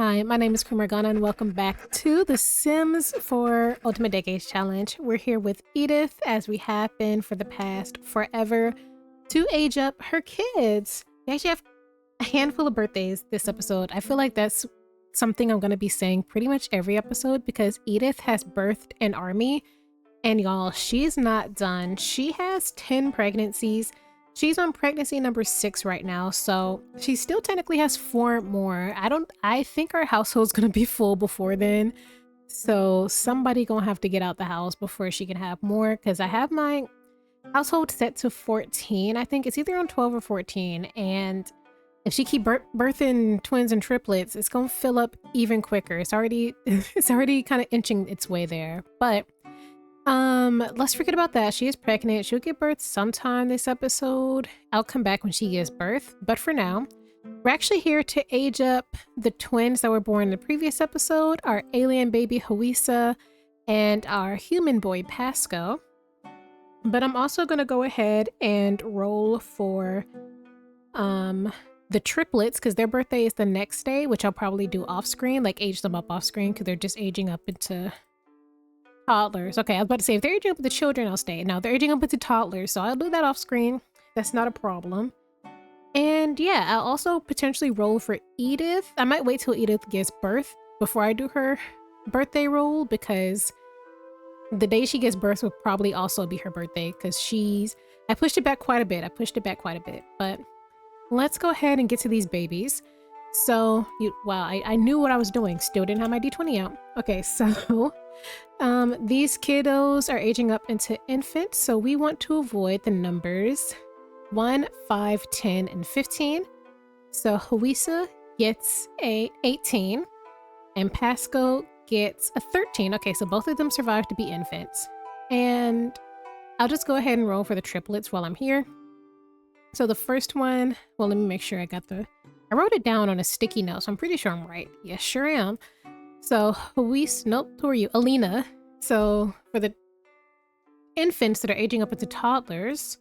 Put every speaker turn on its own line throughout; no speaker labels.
Hi, my name is MomoMorgana and welcome back to The Sims 4 Ultimate Decades Challenge. We're here with Edith, as we have been for the past forever, to age up her kids. We actually have a handful of birthdays this episode. I feel like that's something I'm going to be saying pretty much every episode because Edith has birthed an army, and y'all, she's not done. She has 10 pregnancies. She's on pregnancy number 6 right now, so she still technically has 4 more. I think our household's gonna be full before then. So somebody gonna have to get out the house before she can have more, because I have my household set to 14. I think it's either on 12 or 14, and if she keep birthing twins and triplets, it's gonna fill up even quicker. It's already kind of inching its way there, but let's forget about that. She is pregnant. She'll give birth sometime this episode. I'll come back when she gives birth. But for now, we're actually here to age up the twins that were born in the previous episode, our alien baby Huisa and our human boy Pasco. But I'm also going to go ahead and roll for the triplets, because their birthday is the next day, which I'll probably do off screen, like age them up off screen, because they're just aging up into toddlers. Okay, I was about to say, if they're aging up with the children, I'll stay. Now, they're aging up with the toddlers, so I'll do that off screen. That's not a problem. And yeah, I'll also potentially roll for Edith. I might wait till Edith gives birth before I do her birthday roll, because the day she gives birth will probably also be her birthday, because I pushed it back quite a bit. But let's go ahead and get to these babies. So, wow, I knew what I was doing. Still didn't have my D20 out. Okay, so these kiddos are aging up into infants, so we want to avoid the numbers 1, 5, 10, and 15. So Huisa gets a 18 and Pasco gets a 13. Okay, so both of them survive to be infants. And I'll just go ahead and roll for the triplets while I'm here. So the first one, well, let me make sure I wrote it down on a sticky note, so I'm pretty sure I'm right. Yes, sure am. So Huisa, nope, who are you? Alina. So for the infants that are aging up into toddlers,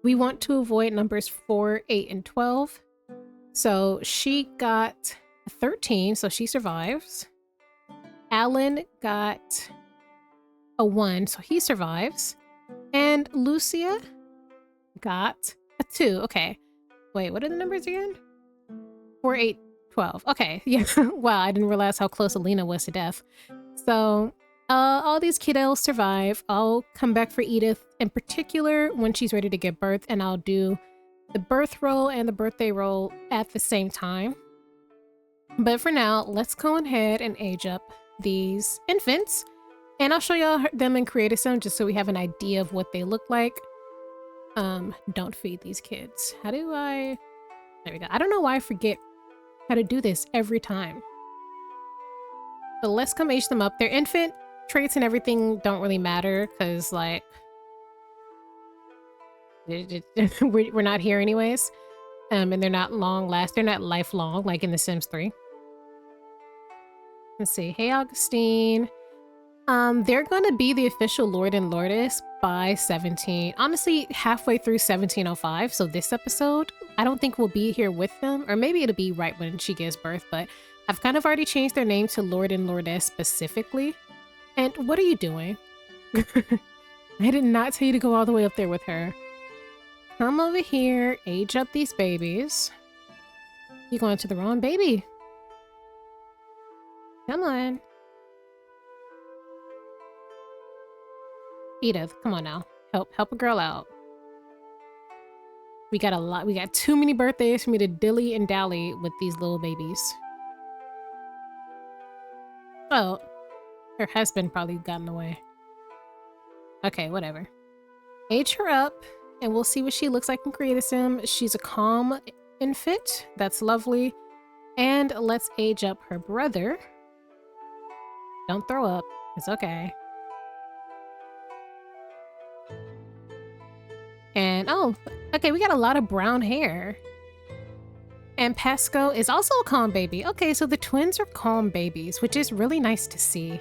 we want to avoid numbers 4, 8, and 12. So she got a 13, so she survives. Alan got a 1, so he survives. And Lucia got a 2. Okay. Wait, what are the numbers again? 4, 8, 12. Okay, yeah. Wow, I didn't realize how close Alina was to death. So, all these kiddos survive. I'll come back for Edith in particular when she's ready to give birth, and I'll do the birth roll and the birthday roll at the same time. But for now, let's go ahead and age up these infants, and I'll show y'all them in Creative Sim just so we have an idea of what they look like. Don't feed these kids. How do I... There we go. I don't know why I forget how to do this every time. But let's come age them up. Their infant traits and everything don't really matter, because like we're not here anyways. And they're not they're not lifelong like in The Sims 3. Let's see. Hey, Augustine. They're gonna be the official Lord and Lordess by 17. Honestly, halfway through 1705. So this episode, I don't think we'll be here with them, or maybe it'll be right when she gives birth, but I've kind of already changed their name to Lord and Lordess specifically. And what are you doing? I did not tell you to go all the way up there with her. Come over here, age up these babies. You're going to the wrong baby. Come on. Edith, come on now. Help a girl out. We got too many birthdays for me to dilly and dally with these little babies. Oh, her husband probably got in the way. Okay, whatever. Age her up, and we'll see what she looks like in Creative Sim. She's a calm infant. That's lovely. And let's age up her brother. Don't throw up. It's okay. And oh, okay, we got a lot of brown hair. And Pasco is also a calm baby. Okay, so the twins are calm babies, which is really nice to see.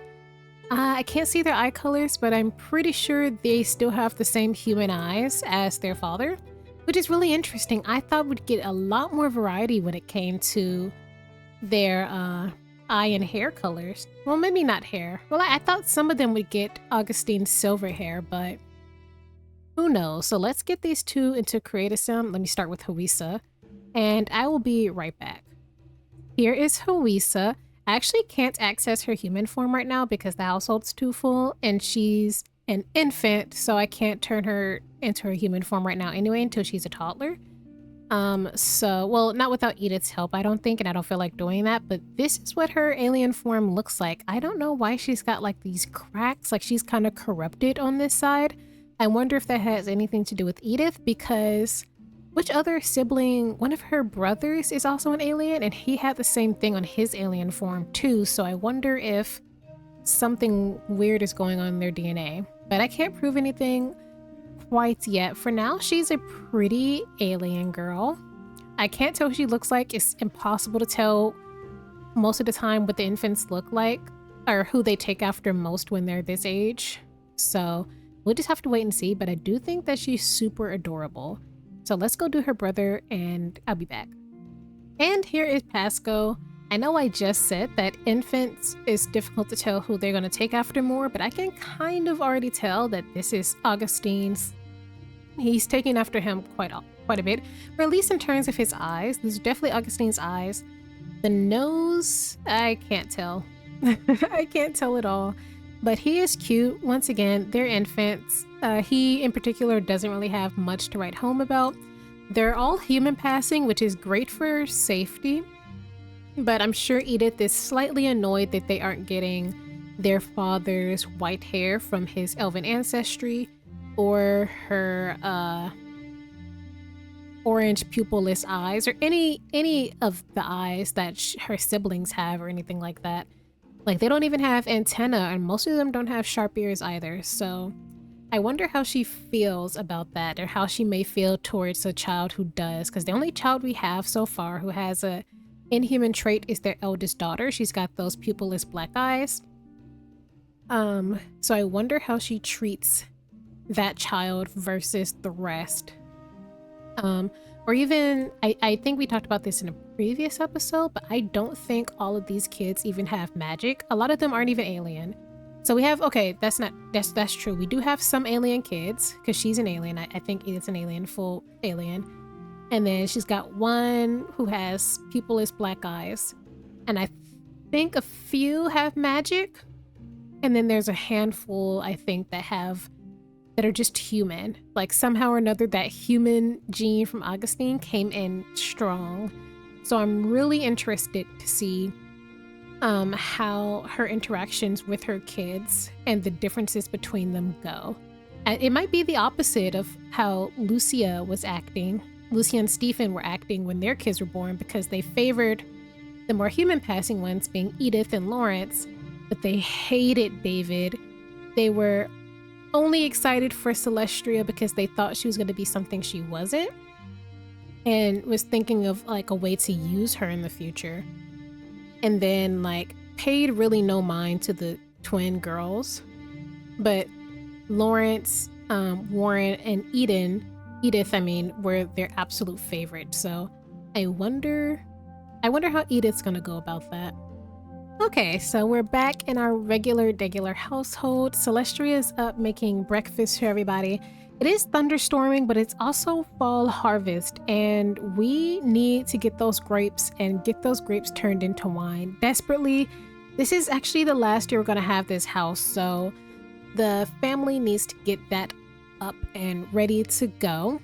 I can't see their eye colors, but I'm pretty sure they still have the same human eyes as their father, which is really interesting. I thought we'd get a lot more variety when it came to their eye and hair colors. Well, maybe not hair. Well, I thought some of them would get Augustine's silver hair, but who knows? So let's get these two into Create a Sim. Let me start with Huisa, and I will be right back. Here is Huisa. I actually can't access her human form right now because the household's too full, and she's an infant, so I can't turn her into her human form right now anyway until she's a toddler. Well, not without Edith's help, I don't think, and I don't feel like doing that, but this is what her alien form looks like. I don't know why she's got like these cracks, like she's kind of corrupted on this side. I wonder if that has anything to do with Edith, because which other sibling, one of her brothers is also an alien, and he had the same thing on his alien form too, so I wonder if something weird is going on in their DNA. But I can't prove anything quite yet. For now, she's a pretty alien girl. I can't tell who she looks like. It's impossible to tell most of the time what the infants look like or who they take after most when they're this age. So we'll just have to wait and see, but I do think that she's super adorable. So let's go do her brother and I'll be back. And here is Pasco. I know I just said that infants is difficult to tell who they're going to take after more, but I can kind of already tell that this is Augustine's. He's taking after him quite a bit, or at least in terms of his eyes. These are definitely Augustine's eyes. The nose, I can't tell. I can't tell at all, but he is cute. Once again, they're infants. He in particular doesn't really have much to write home about. They're all human passing, which is great for safety. But I'm sure Edith is slightly annoyed that they aren't getting their father's white hair from his elven ancestry, or her orange pupilless eyes, or any of the eyes that her siblings have, or anything like that. Like, they don't even have antenna, and most of them don't have sharp ears either. So I wonder how she feels about that, or how she may feel towards a child who does, because the only child we have so far who has a inhuman trait is their eldest daughter. She's got those pupilless black eyes. So I wonder how she treats that child versus the rest. Or even, I think we talked about this in a previous episode, but I don't think all of these kids even have magic. A lot of them aren't even alien. So we have, okay, that's true. We do have some alien kids, because she's an alien. I think Edith's an alien, full alien. And then she's got one who has pupilless black eyes. And I think a few have magic. And then there's a handful, I think, that are just human. Like, somehow or another, that human gene from Augustine came in strong. So I'm really interested to see how her interactions with her kids and the differences between them go. It might be the opposite of how Lucia and Stephen were acting when their kids were born, because they favored the more human passing ones, being Edith and Lawrence, but they hated David. They were only excited for Celestria because they thought she was going to be something she wasn't, and was thinking of like a way to use her in the future. And then like paid really no mind to the twin girls, but Lawrence, Warren, and Edith, were their absolute favorite. So I wonder how Edith's gonna go about that. Okay, so we're back in our regular household. Celestria's up making breakfast for everybody. It is thunderstorming, but it's also fall harvest, and we need to get those grapes turned into wine desperately. This is actually the last year we're gonna have this house, so the family needs to get that up and ready to go.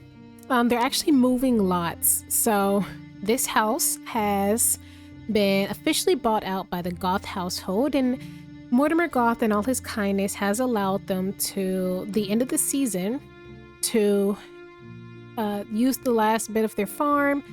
They're actually moving lots, so this house has been officially bought out by the Goth household, and Mortimer Goth and all his kindness has allowed them to the end of the season to use the last bit of their farm,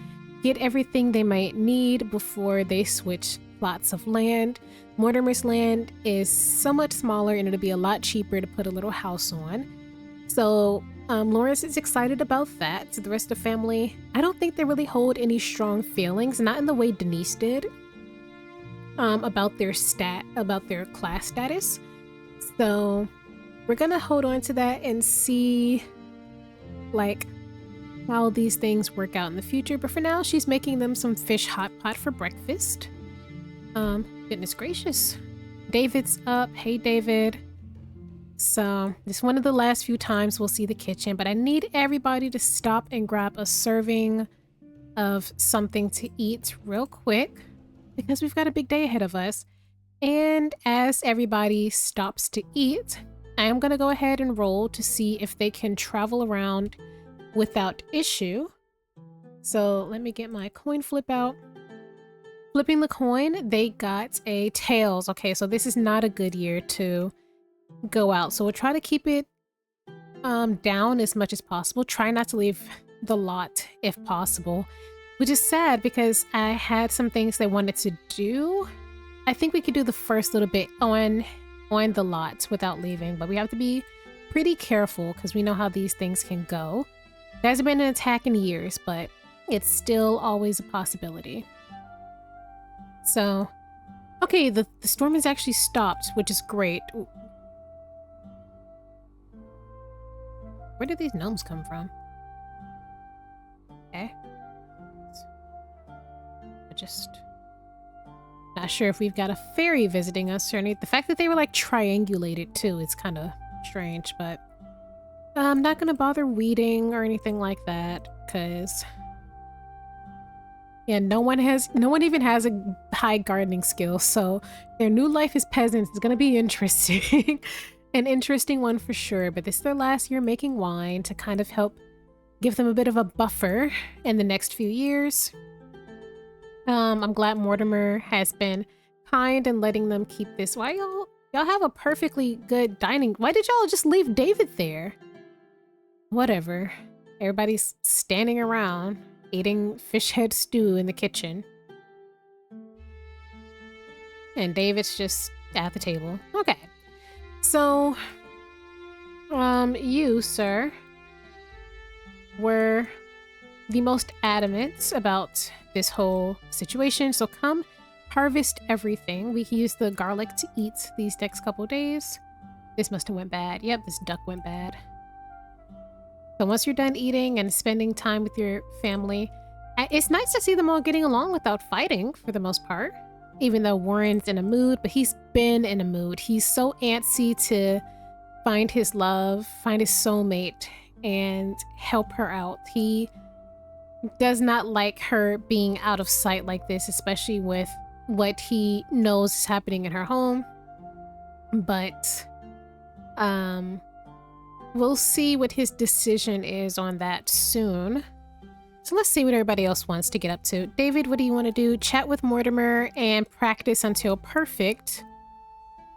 get everything they might need before they switch plots of land. Mortimer's land is so much smaller, and it'll be a lot cheaper to put a little house on. So Lawrence is excited about that. So the rest of the family, I don't think they really hold any strong feelings, not in the way Denise did, about their class status. So we're gonna hold on to that and see like how these things work out in the future. But for now, she's making them some fish hot pot for breakfast. Goodness gracious. David's up. Hey, David. So, this is one of the last few times we'll see the kitchen, but I need everybody to stop and grab a serving of something to eat real quick because we've got a big day ahead of us. And as everybody stops to eat, I am going to go ahead and roll to see if they can travel around without issue. So let me get my coin flip out. Flipping the coin, they got a tails. Okay, so this is not a good year to go out. So we'll try to keep it down as much as possible. Try not to leave the lot if possible, which is sad because I had some things they wanted to do. I think we could do the first little bit on the lot without leaving, but we have to be pretty careful because we know how these things can go. There hasn't been an attack in years, but it's still always a possibility. So, okay, the storm has actually stopped, which is great. Where did these gnomes come from? Okay. Just not sure if we've got a fairy visiting us or anything. The fact that they were like triangulated too is kind of strange, but I'm not gonna bother weeding or anything like that because yeah, no one even has a high gardening skill, so their new life as peasants is gonna be interesting. An interesting one for sure, but this is their last year making wine to kind of help give them a bit of a buffer in the next few years. I'm glad Mortimer has been kind and letting them keep this. Why y'all have a perfectly good dining? Why did y'all just leave David there? Whatever. Everybody's standing around eating fish head stew in the kitchen. And David's just at the table. Okay. So, you, sir, were the most adamant about this whole situation, so come harvest everything. We can use the garlic to eat these next couple days. This must have went bad. Yep, this duck went bad. So once you're done eating and spending time with your family, it's nice to see them all getting along without fighting for the most part. Even though Warren's in a mood, but he's been in a mood. He's so antsy to find his love, find his soulmate, and help her out. He does not like her being out of sight like this, especially with what he knows is happening in her home. But we'll see what his decision is on that soon. So let's see what everybody else wants to get up to. David, what do you want to do? Chat with Mortimer and practice until perfect,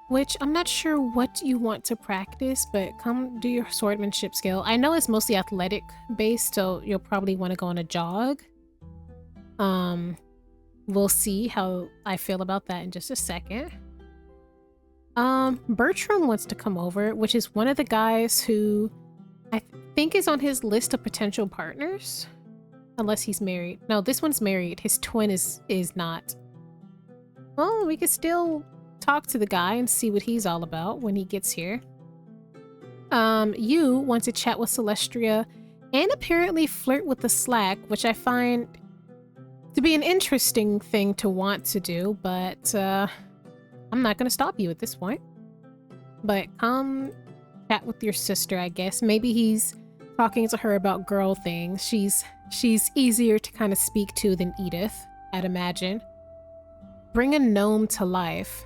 which I'm not sure what you want to practice, but come do your swordsmanship skill. I know it's mostly athletic based, so you'll probably want to go on a jog. We'll see how I feel about that in just a second. Bertram wants to come over, which is one of the guys who I think is on his list of potential partners. Unless he's married. No, this one's married. His twin is not. Well, we could still talk to the guy and see what he's all about when he gets here. You want to chat with Celestria and apparently flirt with the Slack, which I find to be an interesting thing to want to do, but I'm not going to stop you at this point. But come chat with your sister, I guess. Maybe he's talking to her about girl things. She's easier to kind of speak to than Edith, I'd imagine. Bring a gnome to life.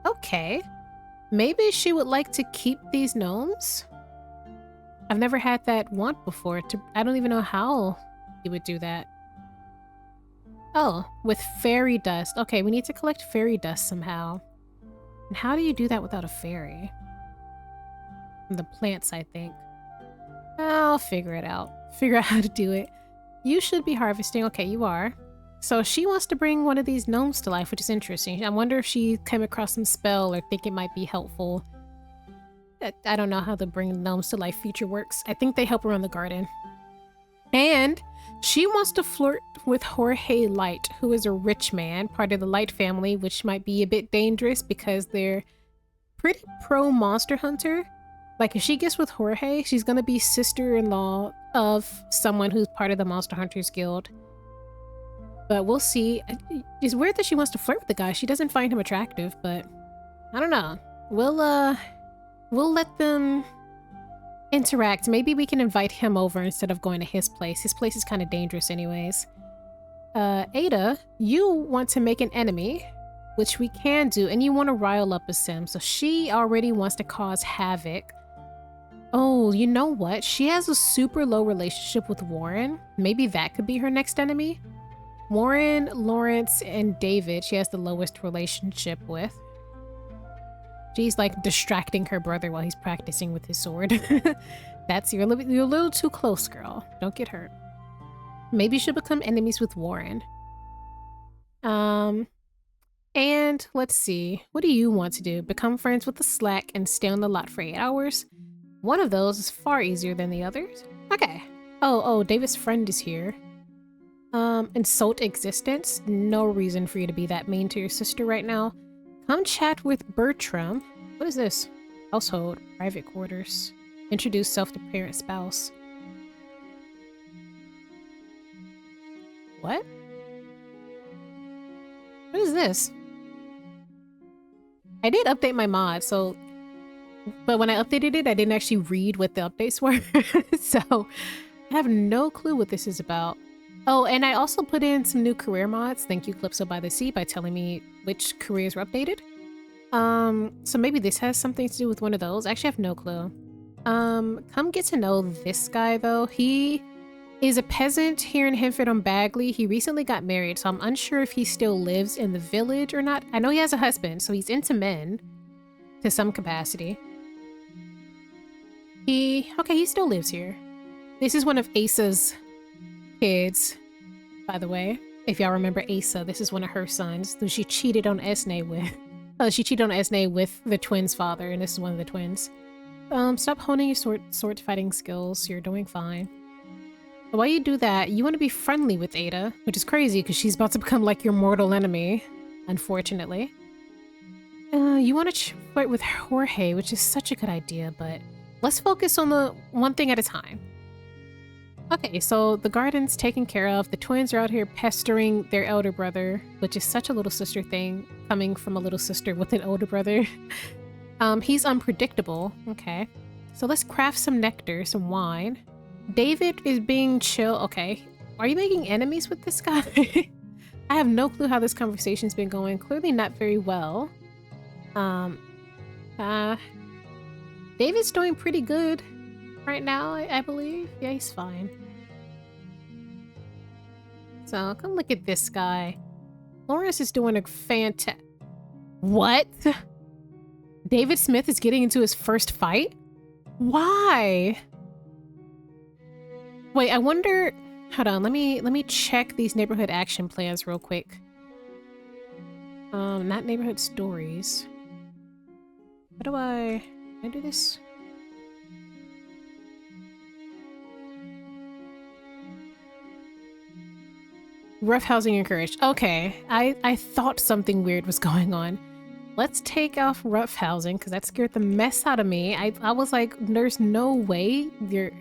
Okay. Maybe she would like to keep these gnomes? I've never had that want before. I don't even know how you would do that. Oh, with fairy dust. Okay, we need to collect fairy dust somehow. And how do you do that without a fairy? From the plants, I think. I'll figure it out. Figure out how to do it. You should be harvesting. Okay, you are. So she wants to bring one of these gnomes to life, which is interesting. I wonder if she came across some spell or think it might be helpful. I don't know how the bring gnomes to life feature works. I think they help around the garden. And she wants to flirt with Jorge Light, who is a rich man, part of the Light family, which might be a bit dangerous because they're pretty pro monster hunter. Like, if she gets with Jorge, she's gonna be sister-in-law of someone who's part of the Monster Hunters Guild. But we'll see. It's weird that she wants to flirt with the guy. She doesn't find him attractive, but I don't know. We'll let them interact. Maybe we can invite him over instead of going to his place. His place is kind of dangerous anyways. Ada, you want to make an enemy, which we can do, and you want to rile up a sim. So she already wants to cause havoc. Oh, you know what? She has a super low relationship with Warren. Maybe that could be her next enemy. Warren, Lawrence, and David she has the lowest relationship with. She's like distracting her brother while he's practicing with his sword. You're a little too close, girl. Don't get hurt. Maybe she'll become enemies with Warren. And let's see. What do you want to do? Become friends with the Slack and stay on the lot for 8 hours? One of those is far easier than the others. Okay. Oh, David's friend is here. Insult existence? No reason for you to be that mean to your sister right now. Come chat with Bertram. What is this? Household. Private quarters. Introduce self to parent spouse. What? What is this? I did update my mod, so... But when I updated it, I didn't actually read what the updates were. So, I have no clue what this is about. Oh, and I also put in some new career mods. Thank you, Calypso by the Sea, by telling me which careers were updated. So maybe this has something to do with one of those. I actually have no clue. Come get to know this guy, though. He is a peasant here in Henford-on-Bagley. He recently got married, so I'm unsure if he still lives in the village or not. I know he has a husband, so he's into men to some capacity. Okay, he still lives here. This is one of Asa's kids, by the way. If y'all remember Asa, this is one of her sons who she cheated on Esne with. She cheated on Esne with the twins' father, and this is one of the twins. Stop honing your sword fighting skills. You're doing fine. But while you do that, you want to be friendly with Ada, which is crazy because she's about to become like your mortal enemy, unfortunately. You want to flirt with Jorge, which is such a good idea, but let's focus on the one thing at a time. Okay, so the garden's taken care of. The twins are out here pestering their elder brother, which is such a little sister thing, coming from a little sister with an older brother. He's unpredictable. Okay, so let's craft some nectar, some wine. David is being chill. Okay, are you making enemies with this guy? I have no clue how this conversation's been going. Clearly not very well. David's doing pretty good right now, I believe. Yeah, he's fine. So, come look at this guy. Lawrence is doing a fantastic... What? David Smith is getting into his first fight? Why? Wait, I wonder... Hold on, let me check these neighborhood action plans real quick. Not neighborhood stories. How do I do this? Rough housing encouraged. Okay, I thought something weird was going on. Let's take off rough housing because that scared the mess out of me. I was like, there's no way you're...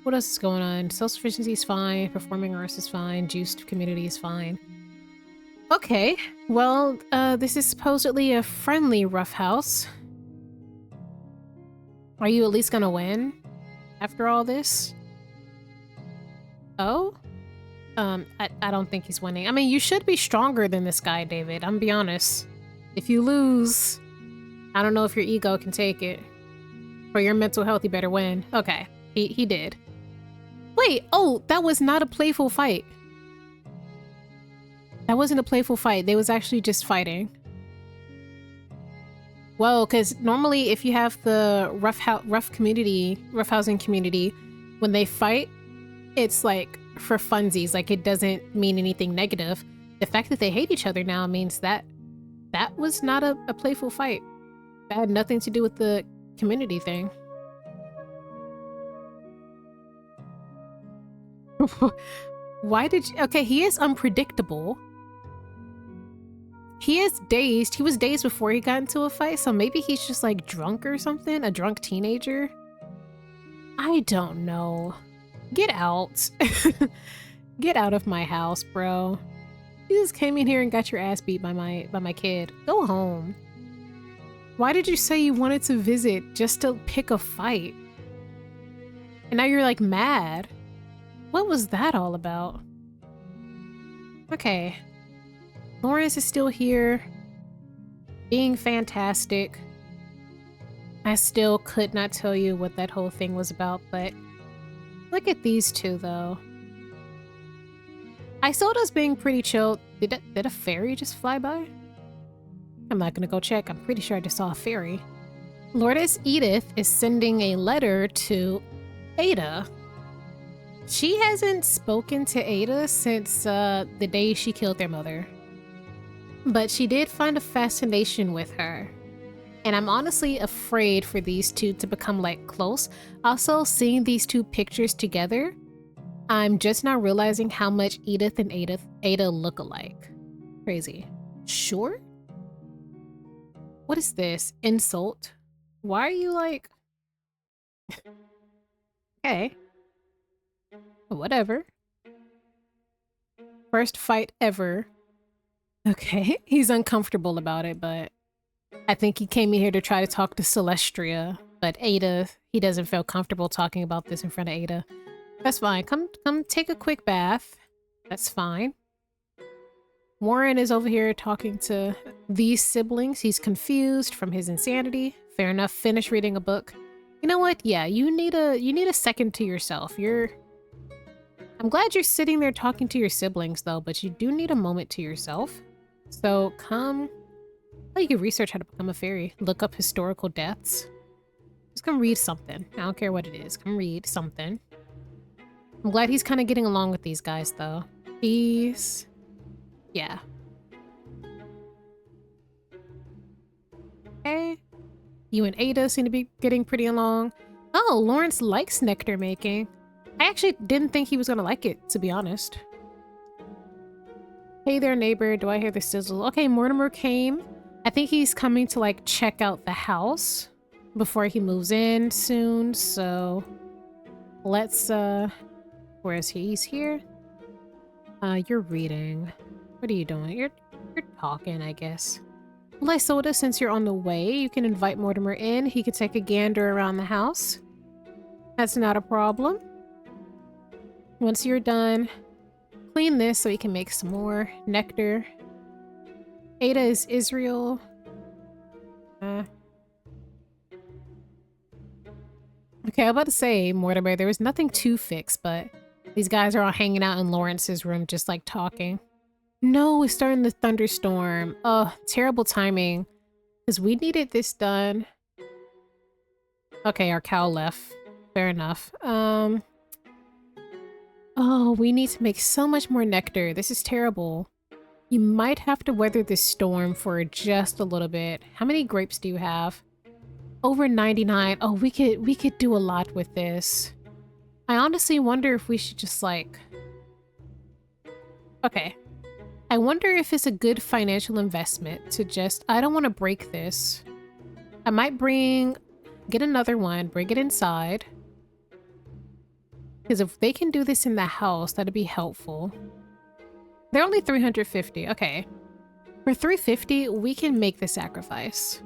What else is going on? Self-sufficiency is fine. Performing arts is fine. Juiced community is fine. Okay, well, this is supposedly a friendly rough house. Are you at least gonna win after all this? Oh? I don't think he's winning. I mean, you should be stronger than this guy, David. I'm gonna be honest. If you lose, I don't know if your ego can take it. For your mental health, you better win. Okay, he did. Wait, oh, that was not a playful fight. That wasn't a playful fight. They was actually just fighting. Well, because normally if you have the rough housing community, when they fight, it's like for funsies, like it doesn't mean anything negative. The fact that they hate each other now means that that was not a playful fight. That had nothing to do with the community thing. Why did you... Okay, he is unpredictable. He is dazed. He was dazed before he got into a fight, so maybe he's just like drunk or something? A drunk teenager? I don't know. Get out. Get out of my house, bro. You just came in here and got your ass beat by my kid. Go home. Why did you say you wanted to visit just to pick a fight? And now you're like mad. What was that all about? Okay. Lawrence is still here. Being fantastic. I still could not tell you what that whole thing was about, but look at these two though. Isoda's being pretty chill. Did a fairy just fly by? I'm not gonna go check. I'm pretty sure I just saw a fairy. Lourdes Edith is sending a letter to Ada. She hasn't spoken to Ada since the day she killed their mother. But she did find a fascination with her. And I'm honestly afraid for these two to become like close. Also, seeing these two pictures together, I'm just now realizing how much Edith and Ada look alike. Crazy. Sure? What is this? Insult? Why are you like... Okay. Whatever. First fight ever. Okay. He's uncomfortable about it, but I think he came in here to try to talk to Celestria. But Ada, he doesn't feel comfortable talking about this in front of Ada. That's fine. Come take a quick bath. That's fine. Warin is over here talking to these siblings. He's confused from his insanity. Fair enough. Finish reading a book. You know what? Yeah, you need a second to yourself. I'm glad you're sitting there talking to your siblings though, but you do need a moment to yourself. So come... Oh, you can research how to become a fairy. Look up historical deaths. Just come read something. I don't care what it is. Come read something. I'm glad he's kind of getting along with these guys, though. He's... Yeah. Okay. You and Ada seem to be getting pretty along. Oh, Lawrence likes nectar making. I actually didn't think he was gonna like it, to be honest. Hey there, neighbor. Do I hear the sizzle? Okay, Mortimer came. I think he's coming to, like, check out the house before he moves in soon, so... Let's, Where is he? He's here? You're reading. What are you doing? You're talking, I guess. Lysoda, since you're on the way, you can invite Mortimer in. He could take a gander around the house. That's not a problem. Once you're done, clean this so you can make some more nectar. Ada is Israel. Okay, I'm about to say, Mortimer, there was nothing to fix, but these guys are all hanging out in Lawrence's room just like talking. No, it's starting to thunderstorm. Oh, terrible timing. Because we needed this done. Okay, our cow left. Fair enough. Oh, we need to make so much more nectar. This is terrible. You might have to weather this storm for just a little bit. How many grapes do you have? Over 99. Oh, we could do a lot with this. I honestly wonder if we should just like... Okay. I wonder if it's a good financial investment to just... I don't want to break this. I might get another one, bring it inside. Because if they can do this in the house, that'd be helpful. They're only 350. Okay. For 350, we can make the sacrifice.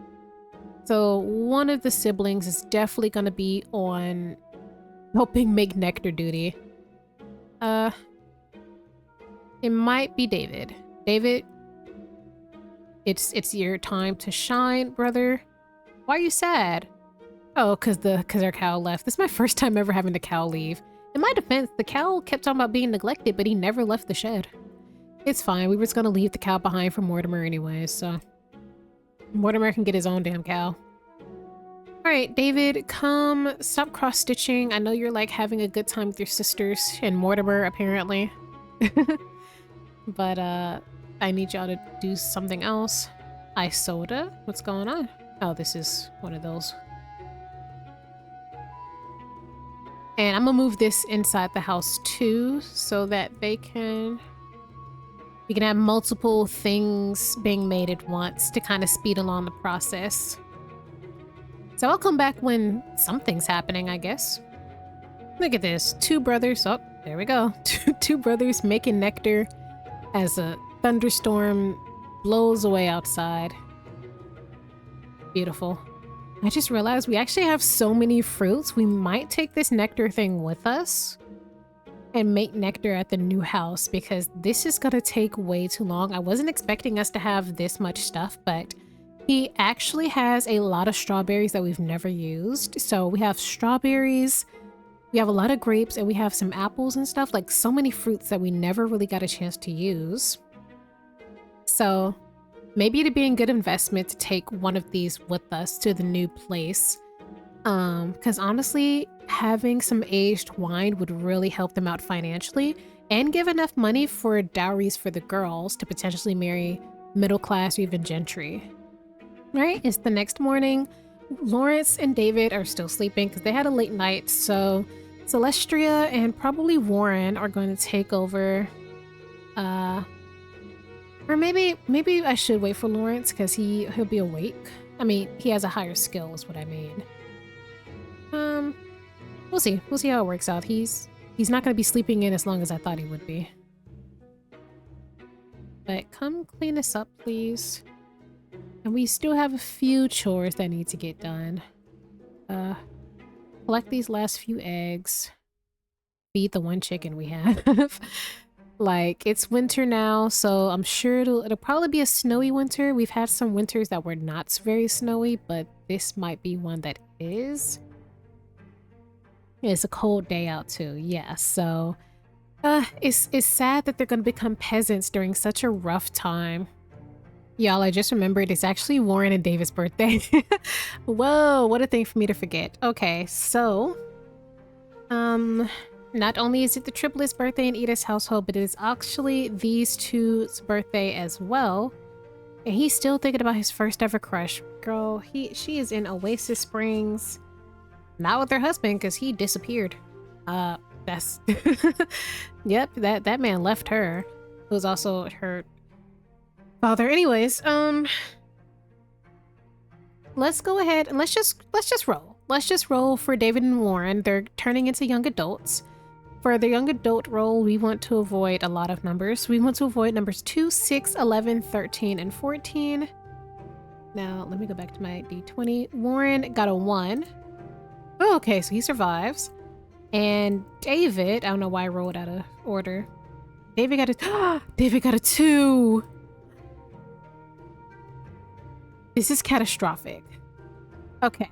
So one of the siblings is definitely going to be on helping make nectar duty. It might be David. David, it's your time to shine, brother. Why are you sad? Oh, cause our cow left. This is my first time ever having the cow leave. In my defense, the cow kept talking about being neglected, but he never left the shed. It's fine. We were just gonna leave the cow behind for Mortimer anyways, so Mortimer can get his own damn cow. Alright, David, come stop cross-stitching. I know you're like having a good time with your sisters and Mortimer, apparently. But I need y'all to do something else. Isoda? What's going on? Oh, this is one of those. And I'm gonna move this inside the house too, so that we can have multiple things being made at once to kind of speed along the process. So I'll come back when something's happening, I guess. Look at this. Two brothers. Oh, there we go. Two brothers making nectar as a thunderstorm blows away outside. Beautiful. I just realized we actually have so many fruits. We might take this nectar thing with us and make nectar at the new house because this is gonna take way too long. I wasn't expecting us to have this much stuff, but he actually has a lot of strawberries that we've never used. So we have strawberries, we have a lot of grapes, and we have some apples and stuff, like so many fruits that we never really got a chance to use. So maybe it'd be a good investment to take one of these with us to the new place. Because honestly, having some aged wine would really help them out financially and give enough money for dowries for the girls to potentially marry middle class or even gentry. Right? It's the next morning. Lawrence and David are still sleeping because they had a late night. So Celestria and probably Warren are going to take over. Or maybe I should wait for Lawrence because he'll be awake. I mean, he has a higher skill is what I mean. We'll see. We'll see how it works out. He's not going to be sleeping in as long as I thought he would be. But come clean us up, please. And we still have a few chores that need to get done. Collect these last few eggs. Feed the one chicken we have. Like, it's winter now, so I'm sure it'll probably be a snowy winter. We've had some winters that were not very snowy, but this might be one that is. It's a cold day out too, yeah, so it's sad that they're gonna become peasants during such a rough time. Y'all, I just remembered it's actually Warren and David's birthday. Whoa, what a thing for me to forget. Okay, so not only is it the triplets' birthday in Edith's household, but it is actually these two's birthday as well. And he's still thinking about his first ever crush. Girl, she is in Oasis Springs. Not with her husband, because he disappeared. That's... Yep, that man left her. Who's also her father. Anyways, let's go ahead and let's just roll. Let's just roll for David and Warren. They're turning into young adults. For the young adult role, we want to avoid a lot of numbers. We want to avoid numbers 2, 6, 11, 13, and 14. Now, let me go back to my D20. Warren got a 1. Oh, okay, so he survives. And David, I don't know why I rolled out of order. David got a David got a 2. This is catastrophic. Okay.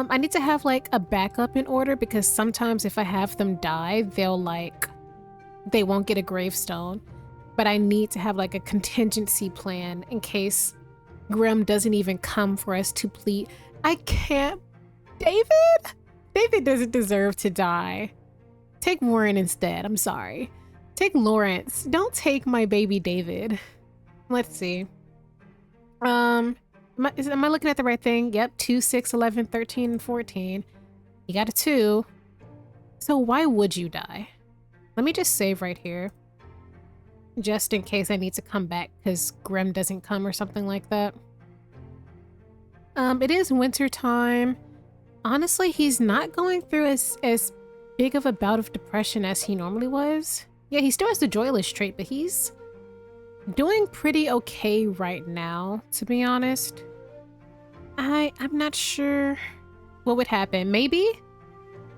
I need to have like a backup in order because sometimes if I have them die, they won't get a gravestone. But I need to have like a contingency plan in case Grim doesn't even come for us to plead. I can't. David doesn't deserve to die. Take Warren instead. I'm sorry. Take Lawrence. Don't take my baby David. Let's see. Am I looking at the right thing? Yep, 2, 6, 11, 13, and 14. You got a 2. So why would you die? Let me just save right here. Just in case I need to come back because Grim doesn't come or something like that. It is winter time. Honestly, he's not going through as big of a bout of depression as he normally was. Yeah, he still has the joyless trait, but he's doing pretty okay right now, to be honest. I'm not sure what would happen. Maybe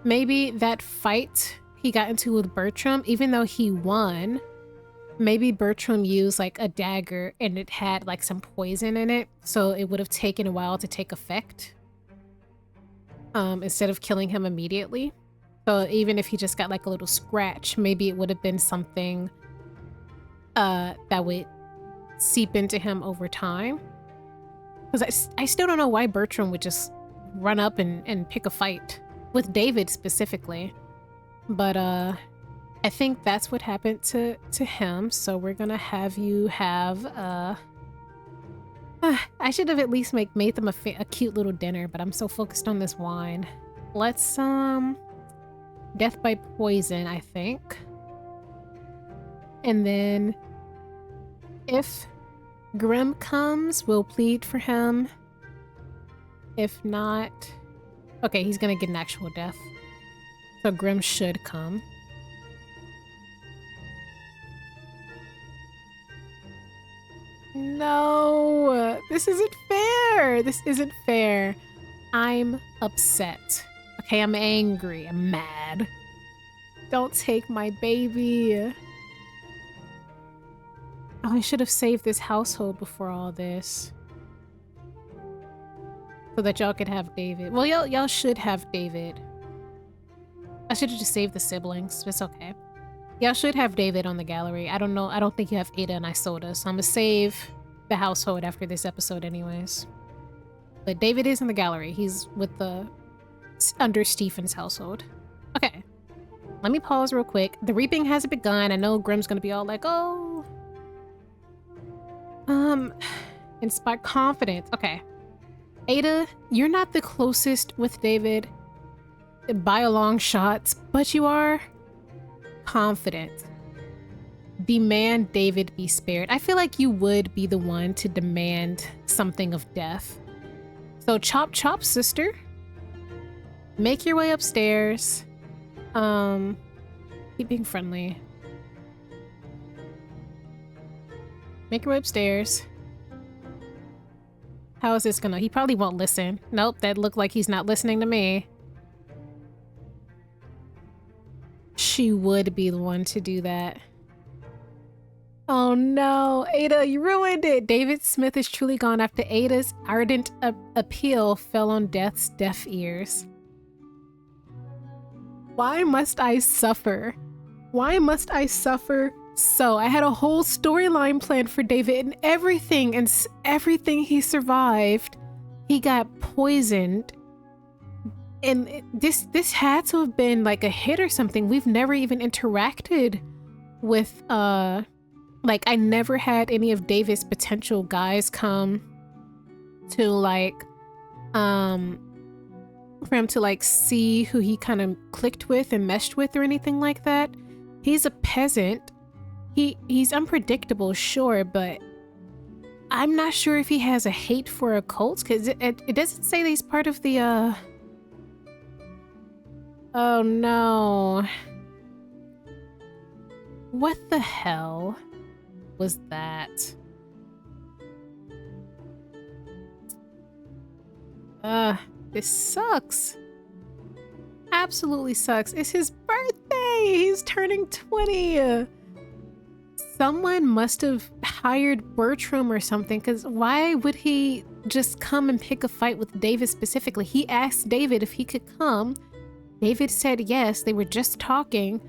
that fight he got into with Bertram, even though he won, maybe Bertram used like a dagger and it had like some poison in it, so it would have taken a while to take effect. Instead of killing him immediately. So even if he just got like a little scratch, maybe it would have been something that would seep into him over time. Because I still don't know why Bertram would just run up and pick a fight with David specifically. But I think that's what happened to him. So we're gonna have you have I should have at least made them a cute little dinner, but I'm so focused on this wine. Let's death by poison, I think. And then if Grim comes, we'll plead for him. If not, Okay, he's gonna get an actual death. So Grim should come. No, this isn't fair. This isn't fair. I'm upset. Okay, I'm angry. I'm mad. Don't take my baby. Oh, I should have saved this household before all this. So that y'all could have David. Well, y'all should have David. I should have just saved the siblings. It's okay. Y'all should have David on the gallery. I don't know. I don't think you have Ada and Isolda, so I'm gonna save the household after this episode anyways. But David is in the gallery. He's with the under Stephen's household. Okay. Let me pause real quick. The reaping hasn't begun. I know Grim's gonna be all like, oh. Inspire confidence. Okay. Ada, you're not the closest with David by a long shot, but you are confident. Demand David be spared. I feel like you would be the one to demand something of death. So chop chop, sister. Make your way upstairs. Keep being friendly. Make your way upstairs. How is this gonna? He probably won't listen. Nope, that looked like he's not listening to me. She would be the one to do that. Oh no, Ada, you ruined it. David Smith is truly gone after Ada's ardent appeal fell on Death's deaf ears. Why must I suffer? Why must I suffer? So I had a whole storyline planned for David and everything he survived, he got poisoned. And this had to have been like a hit or something. We've never even interacted with like I never had any of David's potential guys come to like for him to like see who he kind of clicked with and meshed with or anything like that. He's a peasant. He's unpredictable, sure, but I'm not sure if he has a hate for occults, because it doesn't say that he's part of the oh no. What the hell was that? This sucks. Absolutely sucks. It's his birthday. He's turning 20. Someone must have hired Bertram or something, because why would he just come and pick a fight with David specifically? He asked David if he could come. David said yes. They were just talking.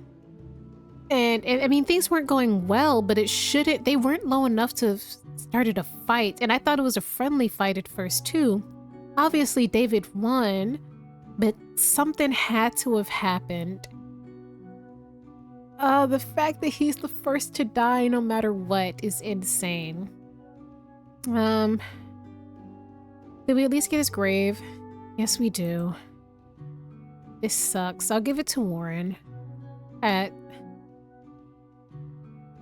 And I mean, things weren't going well, but they weren't low enough to have started a fight. And I thought it was a friendly fight at first too. Obviously David won, but something had to have happened. The fact that he's the first to die no matter what is insane. Did we at least get his grave? Yes, we do. This sucks. I'll give it to Warren.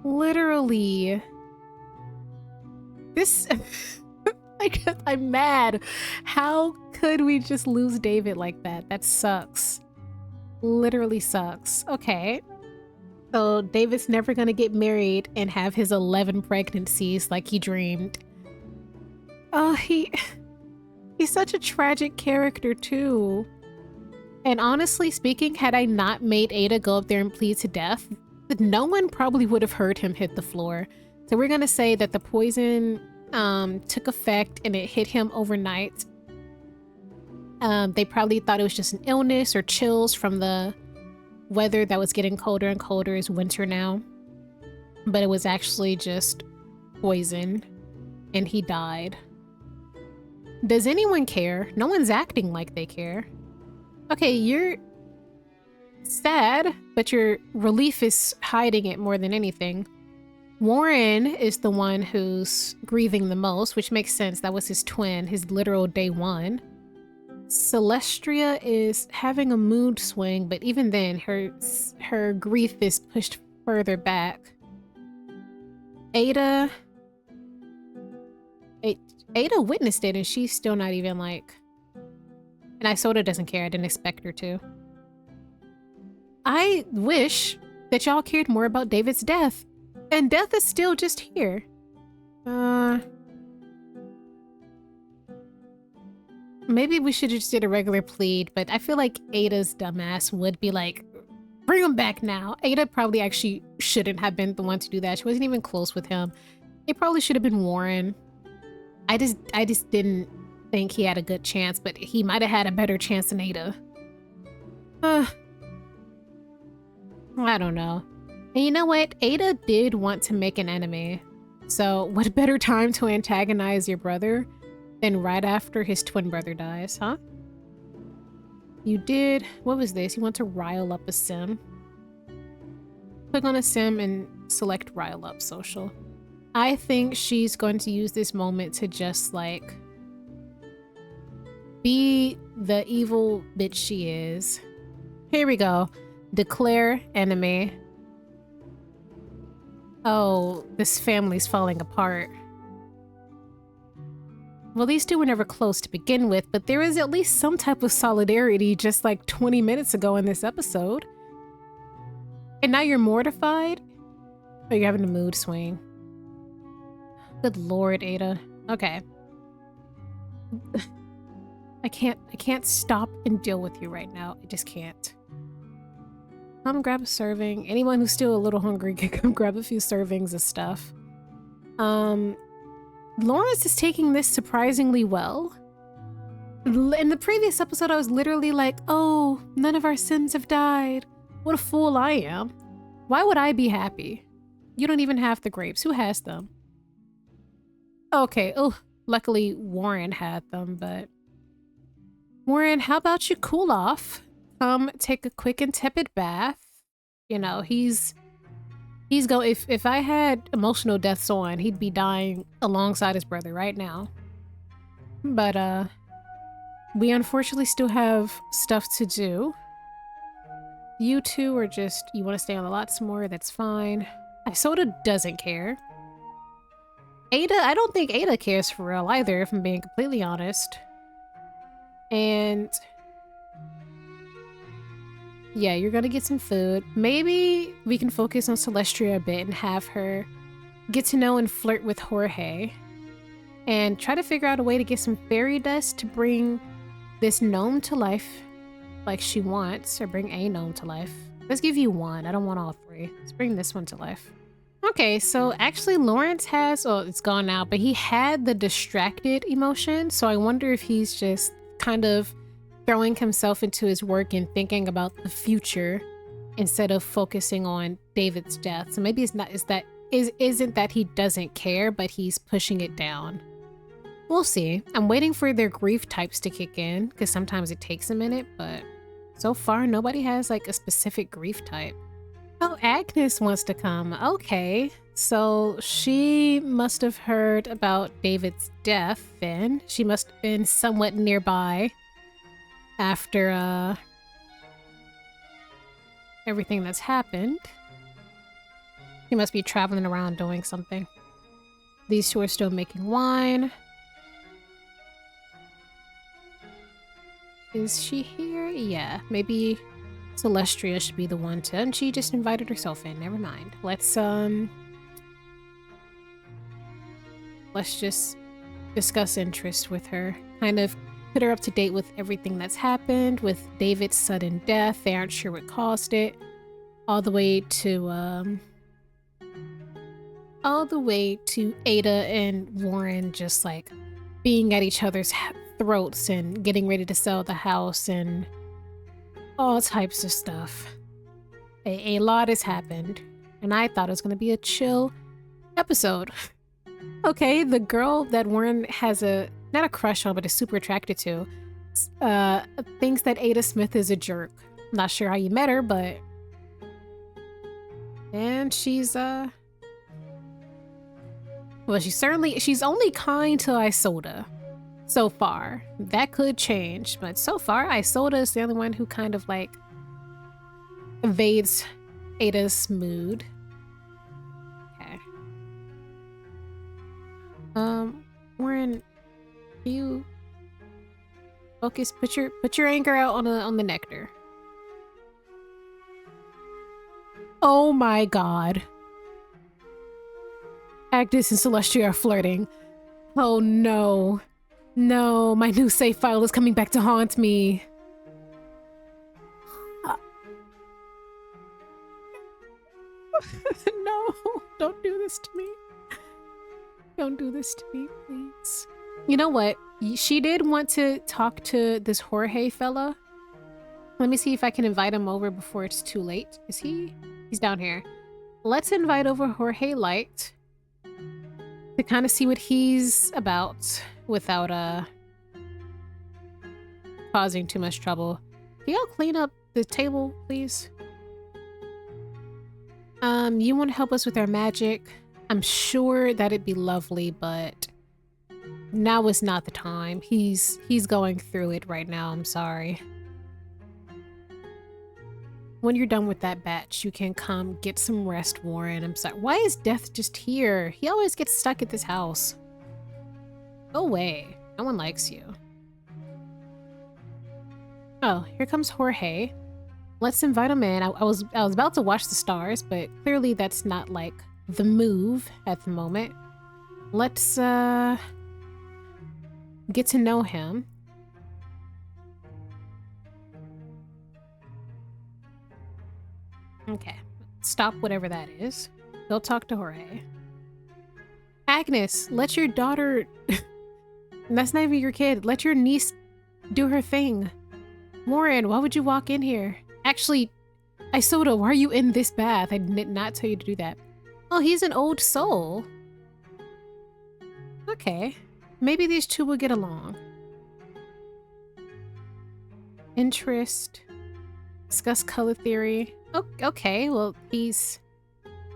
Literally. This... I'm mad. How could we just lose David like that? That sucks. Literally sucks. Okay. So David's never gonna get married and have his 11 pregnancies like he dreamed. Oh, he's such a tragic character too. And honestly speaking, had I not made Ada go up there and plead to death, no one probably would have heard him hit the floor. So we're gonna say that the poison took effect and it hit him overnight. They probably thought it was just an illness or chills from the weather that was getting colder and colder. It's winter now, but it was actually just poison and he died. Does anyone care? No one's acting like they care. Okay, you're sad, but your relief is hiding it more than anything. Warren is the one who's grieving the most, which makes sense. That was his twin, his literal day one. Celestria is having a mood swing, but even then, her grief is pushed further back. Ada witnessed it, and she's still not even like... And Isoda doesn't care. I didn't expect her to. I wish that y'all cared more about David's death. And death is still just here. Maybe we should have just did a regular plead, but I feel like Ada's dumbass would be like, bring him back now. Ada probably actually shouldn't have been the one to do that. She wasn't even close with him. It probably should have been Warin. I just didn't think he had a good chance, but he might have had a better chance than Ada. I don't know. And you know what? Ada did want to make an enemy. So what better time to antagonize your brother than right after his twin brother dies, huh? You did... What was this? You want to rile up a sim? Click on a sim and select rile up social. I think she's going to use this moment to just, like, be the evil bitch she is. Here we go. Declare enemy. Oh, this family's falling apart. Well, these two were never close to begin with, but there is at least some type of solidarity just like 20 minutes ago in this episode. And now you're mortified? Or you're having a mood swing? Good lord, Ada. Okay. I can't stop and deal with you right now. I just can't. Come grab a serving. Anyone who's still a little hungry can come grab a few servings of stuff. Lawrence is taking this surprisingly well. In the previous episode, I was literally like, oh, none of our Sims have died. What a fool I am. Why would I be happy? You don't even have the grapes. Who has them? Okay, oh, luckily Warin had them, but... Warin, how about you cool off? Take a quick and tepid bath. You know, he's if I had emotional deaths on, he'd be dying alongside his brother right now. But we unfortunately still have stuff to do. You two are just, you want to stay on the lot some more, that's fine. Isoda doesn't care. Ada, I don't think Ada cares for real either, if I'm being completely honest. And yeah, you're gonna get some food. Maybe we can focus on Celestia a bit and have her get to know and flirt with Jorge. And try to figure out a way to get some fairy dust to bring this gnome to life like she wants, or bring a gnome to life. Let's give you one. I don't want all three. Let's bring this one to life. Okay, so actually Lawrence has, well, it's gone now, but he had the distracted emotion. So I wonder if he's just kind of throwing himself into his work and thinking about the future instead of focusing on David's death. So maybe isn't that he doesn't care, but he's pushing it down. We'll see. I'm waiting for their grief types to kick in because sometimes it takes a minute, but so far nobody has like a specific grief type. Oh, Agnes wants to come. Okay, so she must have heard about David's death then. She must have been somewhat nearby after everything that's happened. He must be traveling around doing something. These two are still making wine. Is she here? Yeah, maybe Celestia should be the one to, and she just invited herself in. Never mind. Let's just discuss interest with her. Kind of put her up to date with everything that's happened with David's sudden death. They aren't sure what caused it. All the way to Ada and Warin just like being at each other's throats and getting ready to sell the house and all types of stuff. A lot has happened, and I thought it was going to be a chill episode. Okay, the girl that Warin has not a crush on, but is super attracted to, thinks that Ada Smith is a jerk. I'm not sure how you met her, but... And she's, well, she's only kind to Isoda. So far. That could change, but so far, Isoda is the only one who kind of like evades Ada's mood. Okay. Warin, Focus. Put your anger out on the nectar. Oh my god. Agnes and Celestia are flirting. Oh no. No, my new save file is coming back to haunt me. No, don't do this to me. Don't do this to me, please. You know what? She did want to talk to this Jorge fella. Let me see if I can invite him over before it's too late. Is he? He's down here. Let's invite over Jorge Light to kind of see what he's about without causing too much trouble. Can y'all clean up the table, please? You want to help us with our magic? I'm sure that'd be lovely, but now is not the time. He's going through it right now. I'm sorry. When you're done with that batch, you can come get some rest, Warren. I'm sorry. Why is Death just here? He always gets stuck at this house. Go away. No one likes you. Oh, here comes Jorge. Let's invite him in. I was about to watch the stars, but clearly that's not like the move at the moment. Let's get to know him. Okay, stop whatever that is. Go talk to Jorge. Agnes, let your daughter... That's not even your kid. Let your niece do her thing. Warren, why would you walk in here? Actually, Isoda, why are you in this bath? I did not tell you to do that. Oh, he's an old soul. Okay. Maybe these two will get along. Interest. Discuss color theory. Oh, okay, well, he's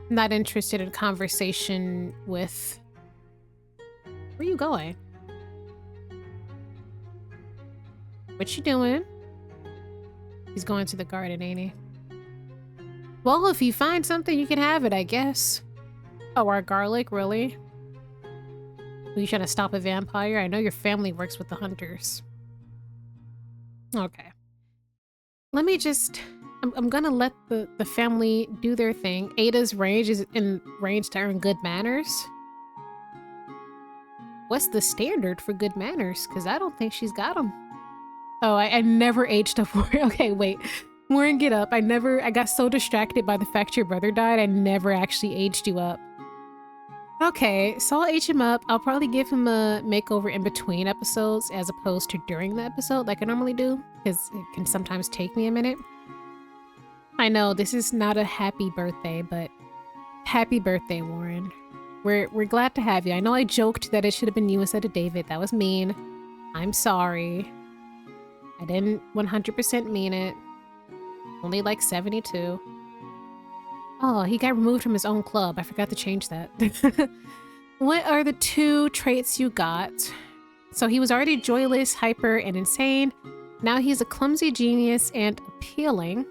not interested in conversation with... Where are you going? What you doing? He's going to the garden, ain't he? Well, if you find something, you can have it, I guess. Oh, our garlic, really? Are you trying to stop a vampire? I know your family works with the hunters. Okay. Let me just... I'm gonna let the family do their thing. Ada's range is in range to earn good manners. What's the standard for good manners? Because I don't think she's got them. Oh, I never aged up. Okay, wait. Warren, get up. I got so distracted by the fact your brother died, I never actually aged you up. Okay, so I'll age him up. I'll probably give him a makeover in between episodes as opposed to during the episode like I normally do, because it can sometimes take me a minute. I know this is not a happy birthday, but happy birthday, Warren. We're glad to have you. I know I joked that it should have been you instead of David. That was mean. I'm sorry. I didn't 100% mean it. Only like 72. Oh, he got removed from his own club. I forgot to change that. What are the 2 traits you got? So he was already joyless, hyper, and insane. Now he's a clumsy genius and appealing.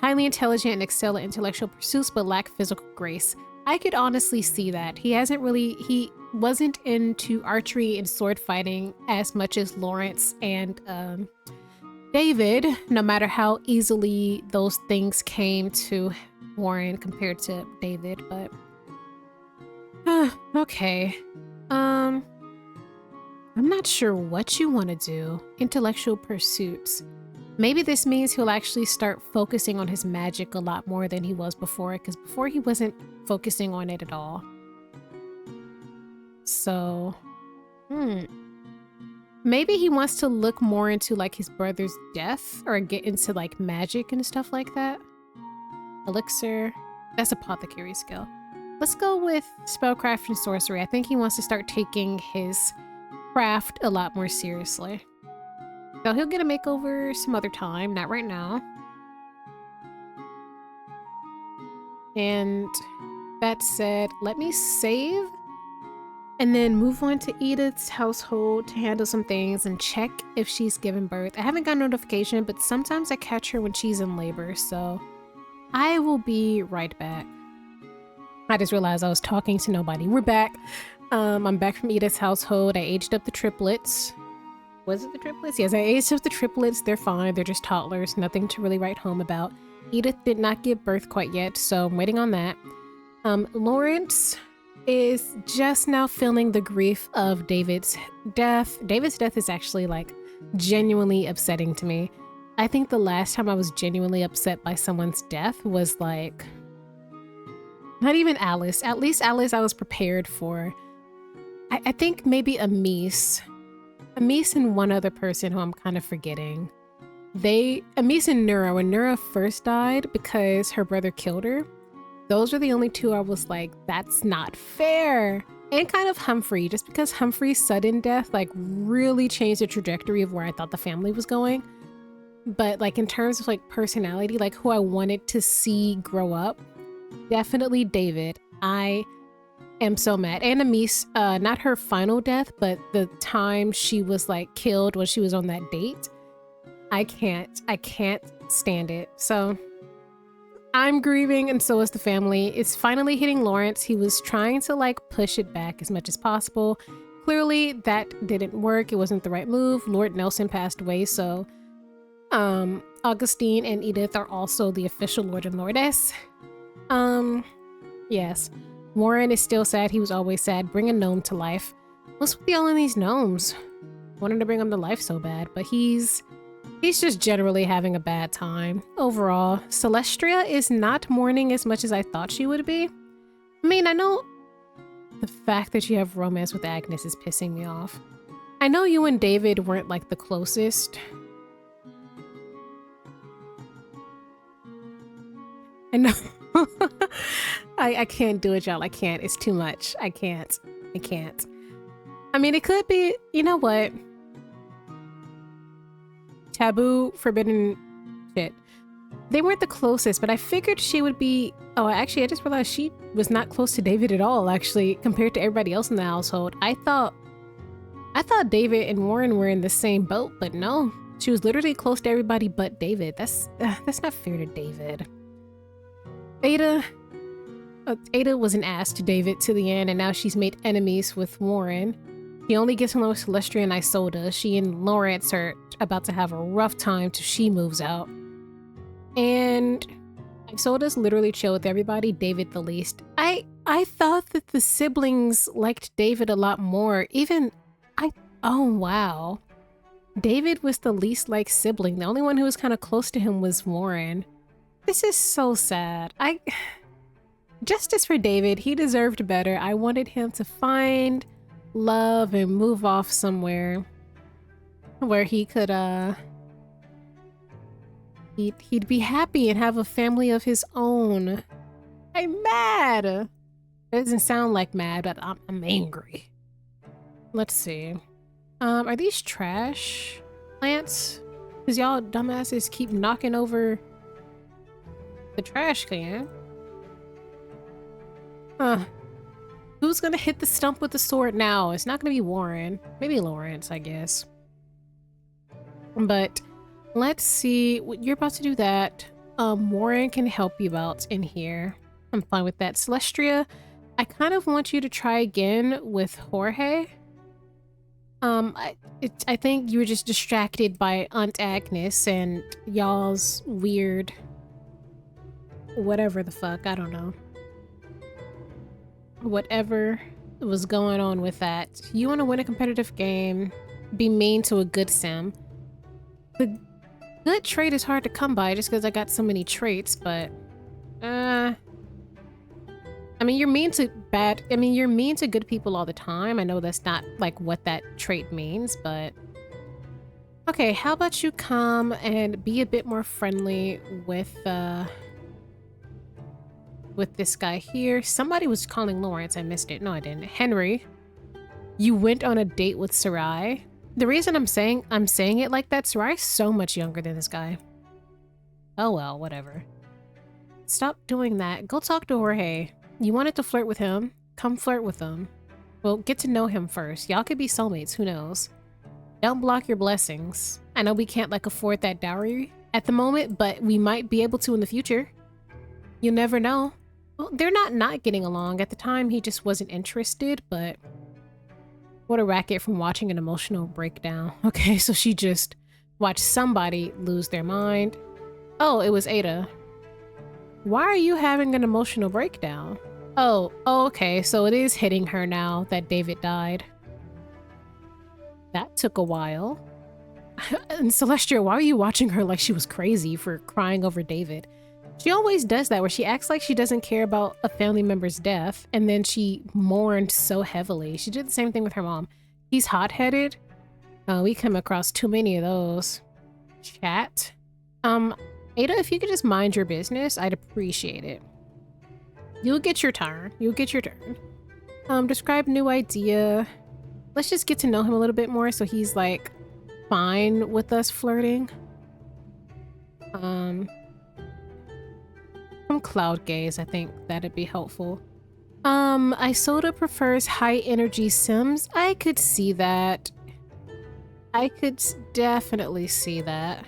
Highly intelligent and excel at intellectual pursuits but lack physical grace. I could honestly see that. He wasn't into archery and sword fighting as much as Lawrence and David, no matter how easily those things came to Warren compared to David, but okay. I'm not sure what you want to do. Intellectual pursuits. Maybe this means he'll actually start focusing on his magic a lot more than he was before, because before he wasn't focusing on it at all. So, maybe he wants to look more into like his brother's death or get into like magic and stuff like that. Elixir, that's apothecary skill. Let's go with spellcraft and sorcery. I think he wants to start taking his craft a lot more seriously. So he'll get a makeover some other time, not right now. And that said, let me save and then move on to Edith's household to handle some things and check if she's given birth. I haven't got a notification, but sometimes I catch her when she's in labor, so I will be right back. I just realized I was talking to nobody. We're back. I'm back from Edith's household. I aged up the triplets. Was it the triplets? Yes, I aged up the triplets. They're fine. They're just toddlers. Nothing to really write home about. Edith did not give birth quite yet, so I'm waiting on that. Lawrence is just now feeling the grief of David's death. David's death is actually like genuinely upsetting to me. I think the last time I was genuinely upset by someone's death was like, not even Alice. At least Alice I was prepared for. I think maybe Amis and one other person who I'm kind of forgetting. Amis and Nura, when Nura first died because her brother killed her, those are the only two I was like, that's not fair. And kind of Humphrey, just because Humphrey's sudden death like really changed the trajectory of where I thought the family was going. But like in terms of like personality, like who I wanted to see grow up, definitely David. I am so mad. And Amis, not her final death, but the time she was like killed when she was on that date. I can't stand it. So I'm grieving, and so is the family. It's finally hitting Lawrence. He was trying to like push it back as much as possible. Clearly that didn't work. It wasn't the right move. Lord Nelson passed away, so Augustine and Edith are also the official Lord and Lordess. Yes. Warren is still sad. He was always sad. Bring a gnome to life. What's with all of these gnomes? Wanted to bring him to life so bad, but he's just generally having a bad time. Overall, Celestria is not mourning as much as I thought she would be. I mean, I know the fact that you have romance with Agnes is pissing me off. I know you and David weren't like the closest. I know. I can't do it, y'all. I can't. It's too much. I can't. I mean, it could be, you know what? Taboo, forbidden shit. They weren't the closest, but I figured she would be... Oh, actually, I just realized she was not close to David at all, actually, compared to everybody else in the household. I thought David and Warren were in the same boat, but no. She was literally close to everybody but David. That's not fair to David. Ada was an ass to David to the end, and now she's made enemies with Warren. She only gets along with Celestria and Isolde. She and Lawrence are about to have a rough time till she moves out. And Isolde's literally chill with everybody, David the least. I thought that the siblings liked David a lot more. Oh wow. David was the least liked sibling. The only one who was kind of close to him was Warren. This is so sad. Justice for David. He deserved better. I wanted him to find love and move off somewhere where he could he'd be happy and have a family of his own. I'm mad. It doesn't sound like mad, but I'm angry. Let's see. Are these trash plants? Because y'all dumbasses keep knocking over the trash can. Who's gonna hit the stump with the sword now? It's not gonna be Warren. Maybe Lawrence, I guess. But let's see. You're about to do that. Warren can help you out in here. I'm fine with that. Celestria, I kind of want you to try again with Jorge. I think you were just distracted by Aunt Agnes and y'all's weird... whatever the fuck, I don't know. Whatever was going on with that. You want to win a competitive game, be mean to a good sim. The good trait is hard to come by just because I got so many traits, but... I mean, you're mean to good people all the time. I know that's not, like, what that trait means, but... Okay, how about you come and be a bit more friendly with this guy here. Somebody was calling Lawrence. I missed it. No, I didn't. Henry, you went on a date with Sarai. The reason I'm saying it like that, Sarai's so much younger than this guy. Oh well, whatever. Stop doing that. Go talk to Jorge. You wanted to flirt with him. Come flirt with him. Well, get to know him first. Y'all could be soulmates. Who knows? Don't block your blessings. I know we can't, like, afford that dowry at the moment, but we might be able to in the future. You never know. Well, they're not getting along. At the time, he just wasn't interested, but... What a racket from watching an emotional breakdown. Okay, so she just watched somebody lose their mind. Oh, it was Ada. Why are you having an emotional breakdown? Oh, okay, so it is hitting her now that David died. That took a while. And Celestia, why are you watching her like she was crazy for crying over David? She always does that, where she acts like she doesn't care about a family member's death, and then she mourned so heavily. She did the same thing with her mom. He's hot-headed. We come across too many of those. Chat. Ada, if you could just mind your business, I'd appreciate it. You'll get your turn. You'll get your turn. Describe new idea. Let's just get to know him a little bit more so he's, like, fine with us flirting. From Cloud Gaze, I think that'd be helpful. Isoda prefers high energy sims. I could see that. I could definitely see that.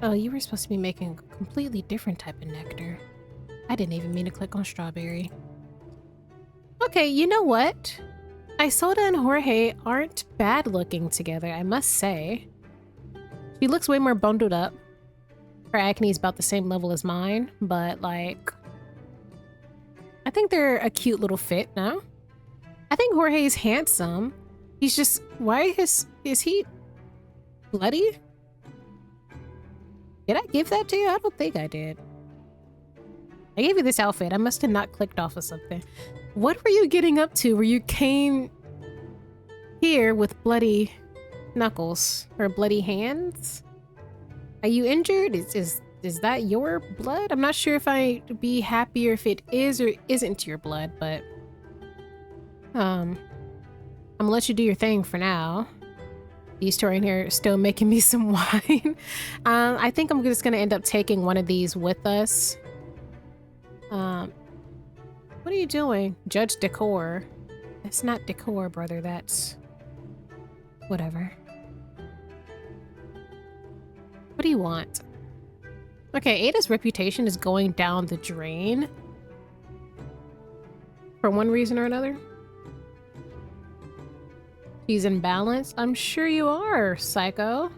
Oh, you were supposed to be making a completely different type of nectar. I didn't even mean to click on strawberry. Okay, you know what? Isoda and Jorge aren't bad looking together, I must say. She looks way more bundled up. Her acne is about the same level as mine, but like, I think they're a cute little fit now. I think Jorge is handsome. He's just, is he bloody? Did I give that to you? I don't think I did. I gave you this outfit. I must have not clicked off of something. What were you getting up to where you came here with bloody knuckles or bloody hands? Are you injured? Is that your blood? I'm not sure if I'd be happier if it is or isn't your blood, but I'm gonna let you do your thing for now. These two in here are still making me some wine. I think I'm just gonna end up taking one of these with us. What are you doing? Judge decor. That's not decor, brother. That's whatever. What do you want? Okay, Ada's reputation is going down the drain. For one reason or another. She's in balance? I'm sure you are, psycho.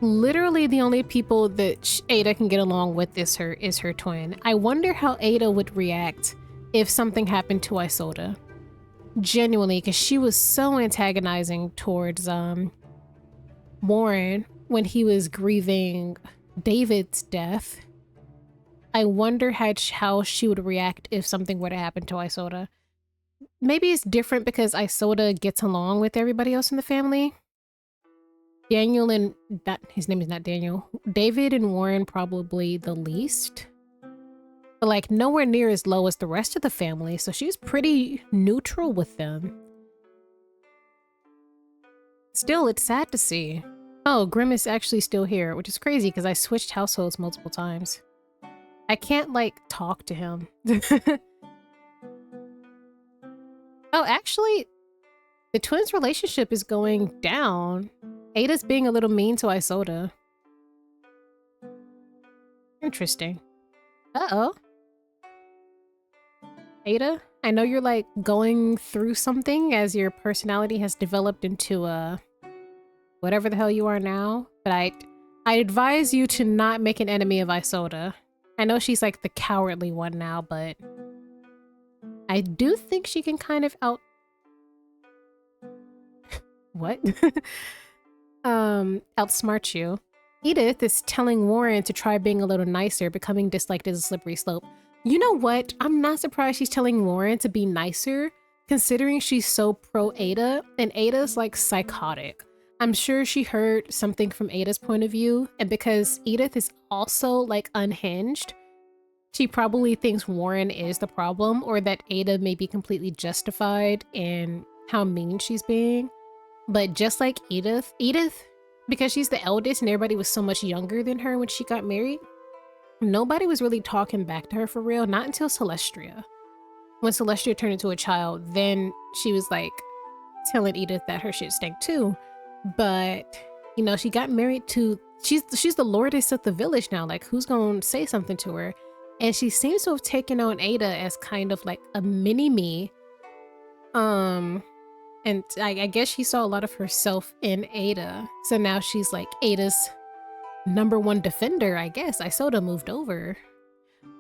Literally the only people that Ada can get along with is her twin. I wonder how Ada would react if something happened to Isoda. Genuinely, because she was so antagonizing towards Warin when he was grieving David's death. I wonder how she would react if something were to happen to Isoda. Maybe it's different because Isoda gets along with everybody else in the family. Daniel and his name is not Daniel. David and Warin probably the least. But like nowhere near as low as the rest of the family, so she's pretty neutral with them. Still, it's sad to see. Oh, Grimm is actually still here, which is crazy because I switched households multiple times. I can't like talk to him. Oh, actually, the twins' relationship is going down. Ada's being a little mean to Isoda. Interesting. Uh-oh. Ada, I know you're like going through something as your personality has developed into whatever the hell you are now, but I advise you to not make an enemy of Isoda. I know she's like the cowardly one now, but I do think she can kind of what? Outsmart you. Edith is telling Warin to try being a little nicer, becoming disliked as a slippery slope. You know what? I'm not surprised she's telling Warin to be nicer, considering she's so pro Ada, and Ada's like psychotic. I'm sure she heard something from Ada's point of view, and because Edith is also like unhinged, she probably thinks Warin is the problem, or that Ada may be completely justified in how mean she's being. But just like Edith, because she's the eldest and everybody was so much younger than her when she got married, nobody was really talking back to her for real, not until Celestia. When Celestia turned into a child, then she was like telling Edith that her shit stank too. But, you know, she got married to, she's the lordess of the village now, like who's gonna say something to her? And she seems to have taken on Ada as kind of like a mini-me. And I guess she saw a lot of herself in Ada. So now she's like Ada's #1 defender, I guess. Isoda moved over.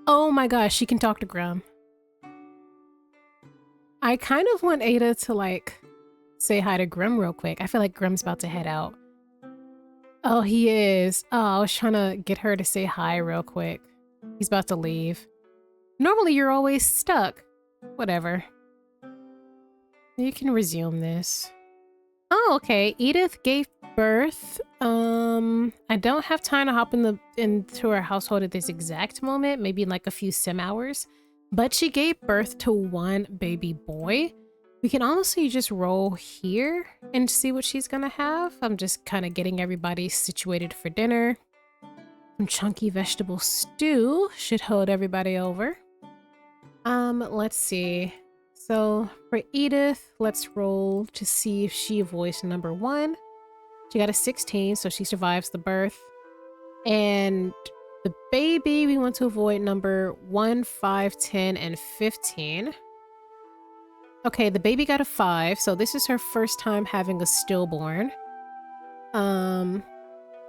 Oh my gosh, she can talk to Grum. I kind of want Ada to like say hi to Grum real quick. I feel like Grum's about to head out. Oh, he is. Oh, I was trying to get her to say hi real quick. He's about to leave. Normally you're always stuck. Whatever. You can resume this. Oh, okay. Edith gave birth. I don't have time to hop into her household at this exact moment, maybe in like a few sim hours, but she gave birth to 1 baby boy. We can honestly just roll here and see what she's gonna have. I'm just kind of getting everybody situated for dinner. Some chunky vegetable stew should hold everybody over. Let's see. So for Edith, let's roll to see if she avoids #1. She got a 16, so she survives the birth. And the baby, we want to avoid number 1, 5, 10, and 15. Okay, the baby got a 5, so this is her first time having a stillborn. And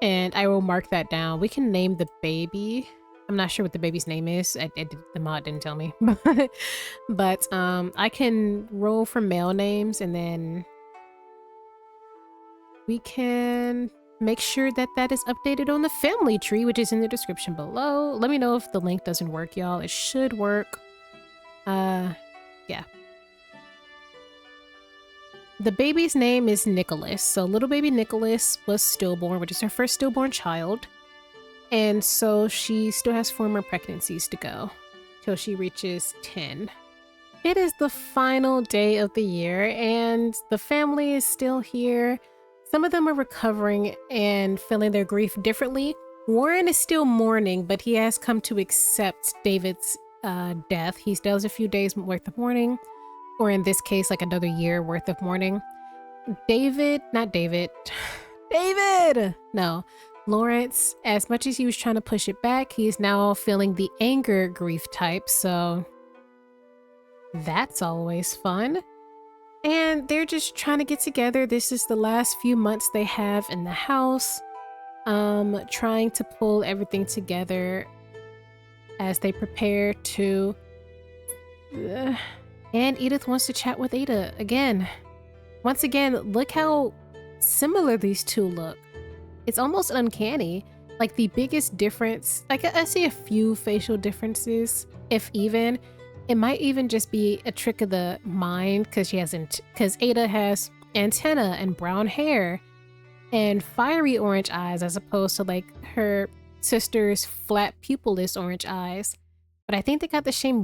I will mark that down. We can name the baby. I'm not sure what the baby's name is. The mod didn't tell me. but I can roll for male names, and then we can make sure that that is updated on the family tree, which is in the description below. Let me know if the link doesn't work, y'all. It should work. Yeah. The baby's name is Nicholas. So little baby Nicholas was stillborn, which is her first stillborn child. And so she still has 4 more pregnancies to go till she reaches 10. It is the final day of the year and the family is still here. Some of them are recovering and feeling their grief differently. Warren is still mourning, but he has come to accept David's death. He still has a few days worth of mourning, or in this case, like another year worth of mourning. Lawrence, as much as he was trying to push it back, he is now feeling the anger grief type, so that's always fun. And they're just trying to get together. This is the last few months they have in the house, trying to pull everything together as they prepare to... And Edith wants to chat with Ada again. Once again, look how similar these two look. It's almost uncanny. Like the biggest difference, like I see a few facial differences, if even. It might even just be a trick of the mind because Ada has antenna and brown hair and fiery orange eyes as opposed to like her sister's flat pupilless orange eyes. But I think they got the same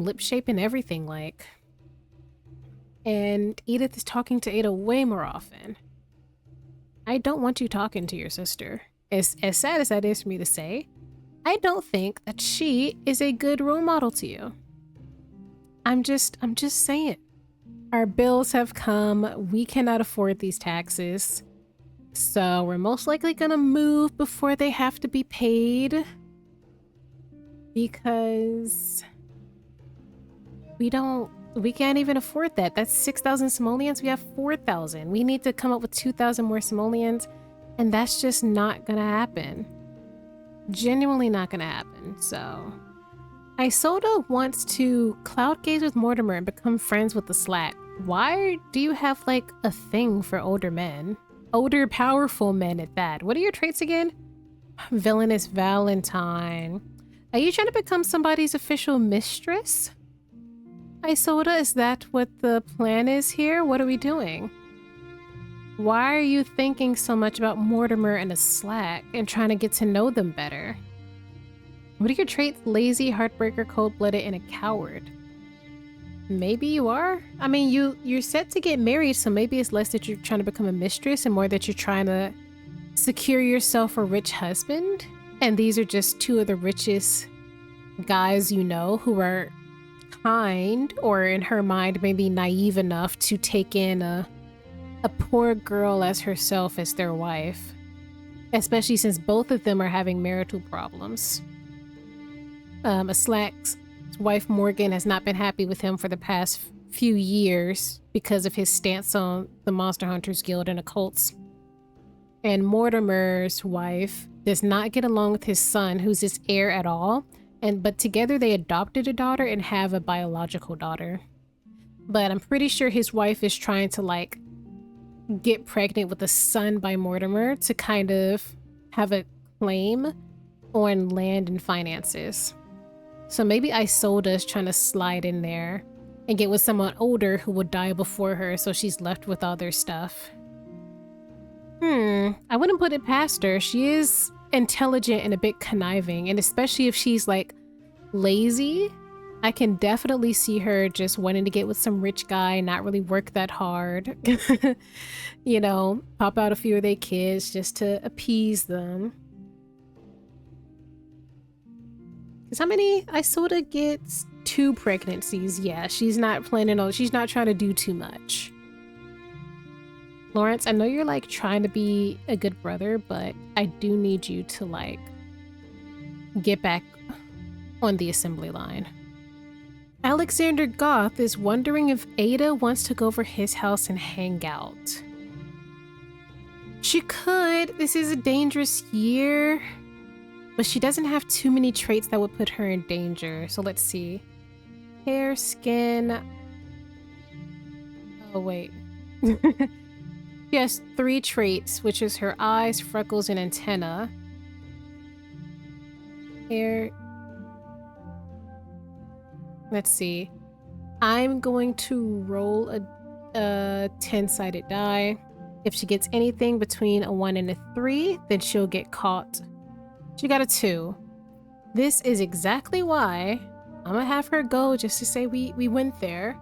lip shape and everything like. And Edith is talking to Ada way more often. I don't want you talking to your sister. As sad as that is for me to say, I don't think that she is a good role model to you. I'm just saying. Our bills have come. We cannot afford these taxes. So we're most likely gonna move before they have to be paid. Because we can't even afford that. That's 6,000 simoleons. We have 4,000. We need to come up with 2,000 more simoleons. And that's just not gonna happen. Genuinely not gonna happen. So Isoda wants to cloud gaze with Mortimer and become friends with the Slack. Why do you have like a thing for older men? Older, powerful men at that. What are your traits again? Villainous Valentine. Are you trying to become somebody's official mistress? Isoda, is that what the plan is here? What are we doing? Why are you thinking so much about Mortimer and a Slack and trying to get to know them better? What are your traits? Lazy, heartbreaker, cold-blooded, and a coward. Maybe you are? I mean, you're set to get married, so maybe it's less that you're trying to become a mistress and more that you're trying to secure yourself a rich husband. And these are just 2 of the richest guys you know who are kind, or in her mind, maybe naive enough to take in a poor girl as herself as their wife. Especially since both of them are having marital problems. A Slack's wife, Morgan, has not been happy with him for the past few years. because of his stance on the Monster Hunters Guild and occults. And Mortimer's wife does not get along with his son, who's his heir at all. But together they adopted a daughter and have a biological daughter. But I'm pretty sure his wife is trying to like get pregnant with a son by Mortimer to kind of have a claim on land and finances. So maybe Isolde's trying to slide in there and get with someone older who will die before her, so she's left with all their stuff. I wouldn't put it past her. She is intelligent and a bit conniving, and especially if she's like lazy, I can definitely see her just wanting to get with some rich guy, not really work that hard. You know, pop out a few of their kids just to appease them. Because how many? Isolde gets 2 pregnancies. Yeah, she's not planning on, she's not trying to do too much. Lawrence, I know you're like trying to be a good brother, but I do need you to like get back on the assembly line. Alexander Goth is wondering if Ada wants to go over his house and hang out. She could. This is a dangerous year, but she doesn't have too many traits that would put her in danger. So let's see. Hair, skin. Oh, wait. She has 3 traits, which is her eyes, freckles, and antenna. Hair. Let's see. I'm going to roll a 10-sided die. If she gets anything between a 1 and a 3, then she'll get caught. She got a 2. This is exactly why I'm gonna have her go, just to say we went there.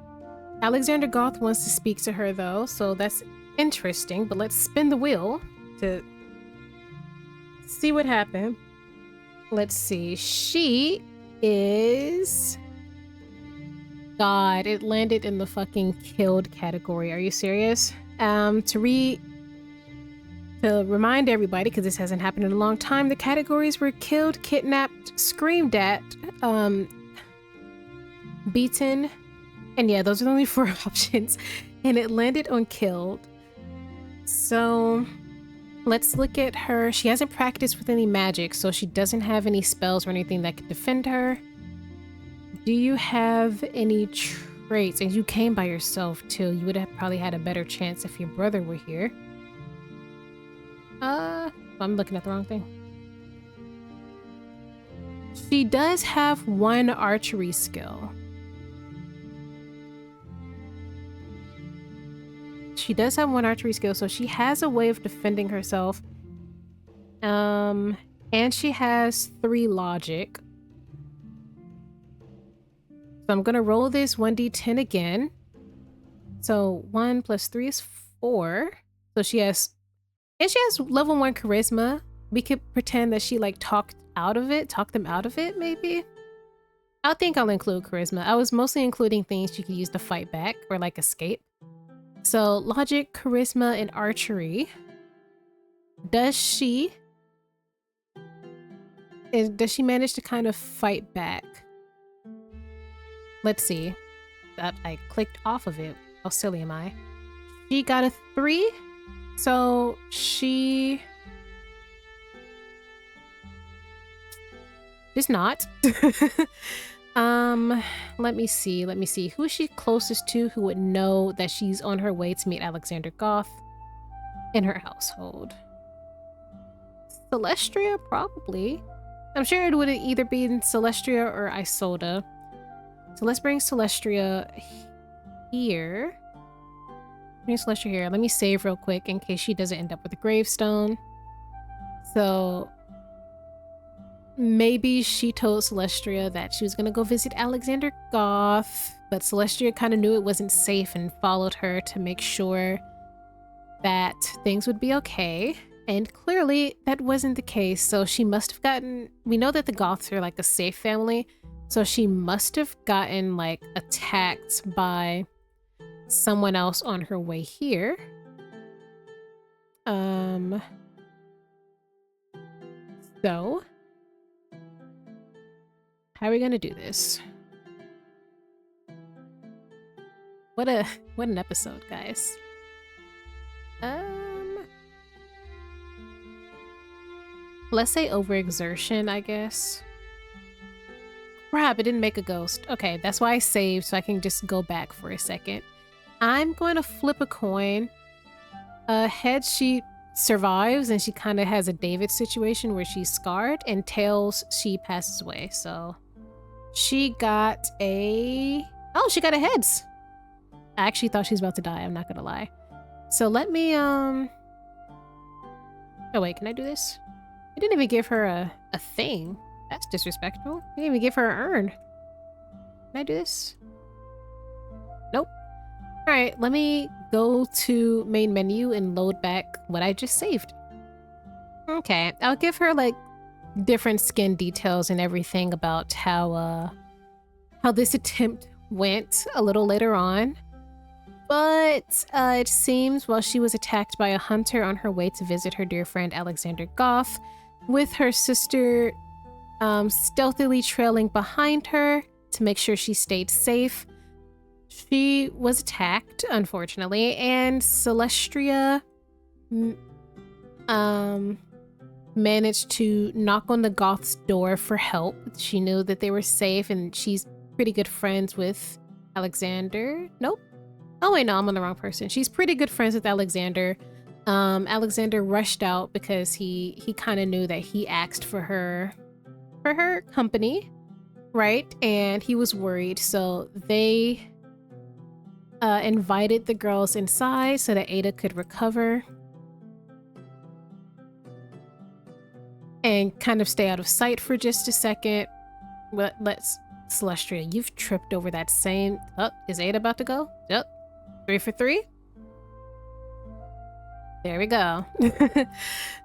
Alexander Goth wants to speak to her though, so that's interesting, but let's spin the wheel to see what happened. Let's see. She is... God, it landed in the fucking killed category. Are you serious? To remind everybody, because this hasn't happened in a long time, the categories were killed, kidnapped, screamed at, beaten, and yeah, those are the only 4 options, and it landed on killed. So let's look at her. She hasn't practiced with any magic, so she doesn't have any spells or anything that could defend her. Do you have any traits? And you came by yourself too. You would have probably had a better chance if your brother were here. I'm looking at the wrong thing. She does have 1 archery skill. She does have 1 archery skill, so she has a way of defending herself. And she has 3 logic. So I'm gonna roll this 1d10 again. So 1 plus 3 is 4. So she has, and she has level 1 charisma. We could pretend that she like talked them out of it maybe. I think I'll include charisma. I was mostly including things she could use to fight back or like escape. So logic, charisma, and archery. Does she manage to kind of fight back? Let's see. I clicked off of it. How silly am I? She got a 3. So she does not. Let me see. Who is she closest to who would know that she's on her way to meet Alexander Goth in her household? Celestria, probably. I'm sure it would have either been Celestria or Isolde. So let's bring Celestria here. Bring Celestria here. Let me save real quick in case she doesn't end up with a gravestone. So maybe she told Celestria that she was gonna go visit Alexander Goth, but Celestria kind of knew it wasn't safe and followed her to make sure that things would be okay. And clearly that wasn't the case, so she must have gotten... We know that the Goths are like a safe family, so she must have gotten like attacked by someone else on her way here. So how are we gonna do this? what an episode, guys. Let's say overexertion, I guess. Crap, it didn't make a ghost. Okay, that's why I saved, so I can just go back for a second. I'm going to flip a coin. Head, she survives, and she kind of has a David situation where she's scarred, and tails, she passes away. So she got a... Oh, she got a heads. I actually thought she was about to die, I'm not gonna lie. So let me, Oh wait, can I do this? I didn't even give her a thing. That's disrespectful. I didn't even give her an urn. Can I do this? Nope. Alright, let me go to main menu and load back what I just saved. Okay, I'll give her like different skin details and everything about how this attempt went a little later on. But it seems while she was attacked by a hunter on her way to visit her dear friend Alexander Goff, with her sister stealthily trailing behind her to make sure she stayed safe, she was attacked, unfortunately, and Celestria managed to knock on the Goth's door for help. She knew that they were safe, and she's pretty good friends with Alexander. Nope. Oh wait, no, I'm on the wrong person. She's pretty good friends with Alexander. Alexander rushed out because he kind of knew that he asked for her company, right? And he was worried, so they invited the girls inside so that Ada could recover and kind of stay out of sight for just a second. Let's Celestria, you've tripped over that same... Oh, is Ada about to go? Yep. 3 for 3. There we go.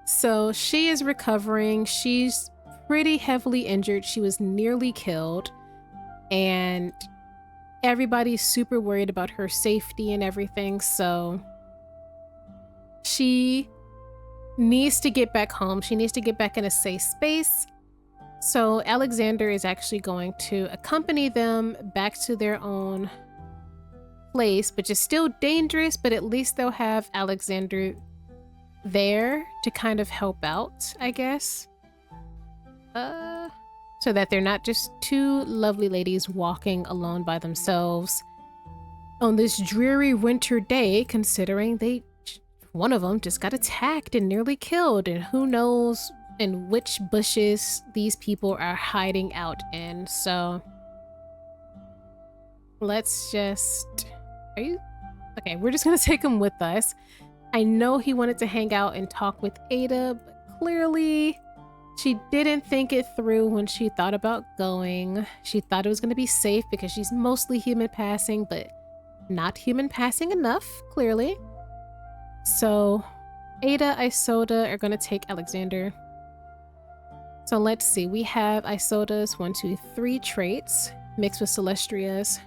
So she is recovering. She's pretty heavily injured. She was nearly killed. And everybody's super worried about her safety and everything. So she needs to get back home. She needs to get back in a safe space. So Alexander is actually going to accompany them back to their own place, which is still dangerous, but at least they'll have Alexander there to kind of help out, I guess. So that they're not just two lovely ladies walking alone by themselves on this dreary winter day, considering one of them just got attacked and nearly killed, and who knows in which bushes these people are hiding out in. So let's just... Are you... Okay, we're just gonna take him with us. I know he wanted to hang out and talk with Ada, but clearly she didn't think it through when she thought about going. She thought it was gonna be safe because she's mostly human passing, but not human passing enough, clearly. So Ada, Isoda are gonna take Alexander. So let's see, we have Isoda's 1, 2, 3 traits mixed with Celestria's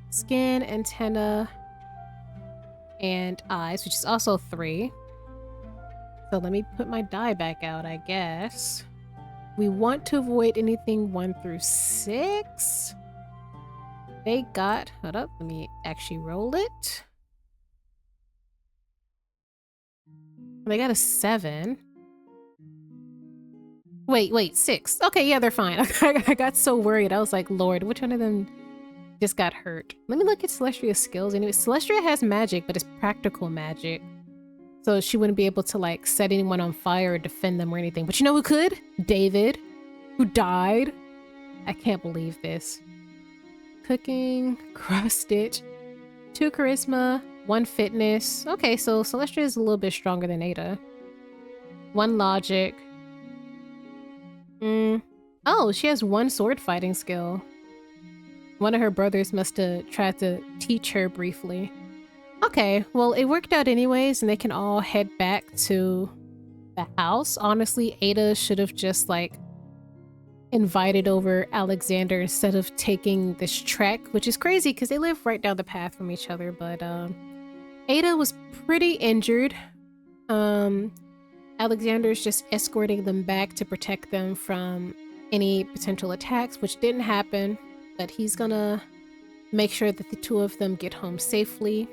skin, antenna, and eyes, which is also 3. So let me put my die back out, I guess. We want to avoid anything 1 through 6. They got, hold up, let me actually roll it. They got a 7. Wait, 6. Okay, yeah, they're fine. I got so worried. I was like, Lord, which one of them just got hurt? Let me look at Celestria's skills. Anyway, Celestria has magic, but it's practical magic. So she wouldn't be able to, like, set anyone on fire or defend them or anything. But you know who could? David, who died. I can't believe this. Cooking, cross-stitch, 2 charisma, 1 fitness. Okay, so Celestria is a little bit stronger than Ada. 1 logic. Oh, she has 1 sword fighting skill. One of her brothers must have tried to teach her briefly. Okay, well, it worked out anyways, and they can all head back to the house. Honestly, Ada should have just, like, invited over Alexander instead of taking this trek, which is crazy because they live right down the path from each other. But Ada was pretty injured. Alexander's just escorting them back to protect them from any potential attacks, which didn't happen, but he's gonna make sure that the two of them get home safely,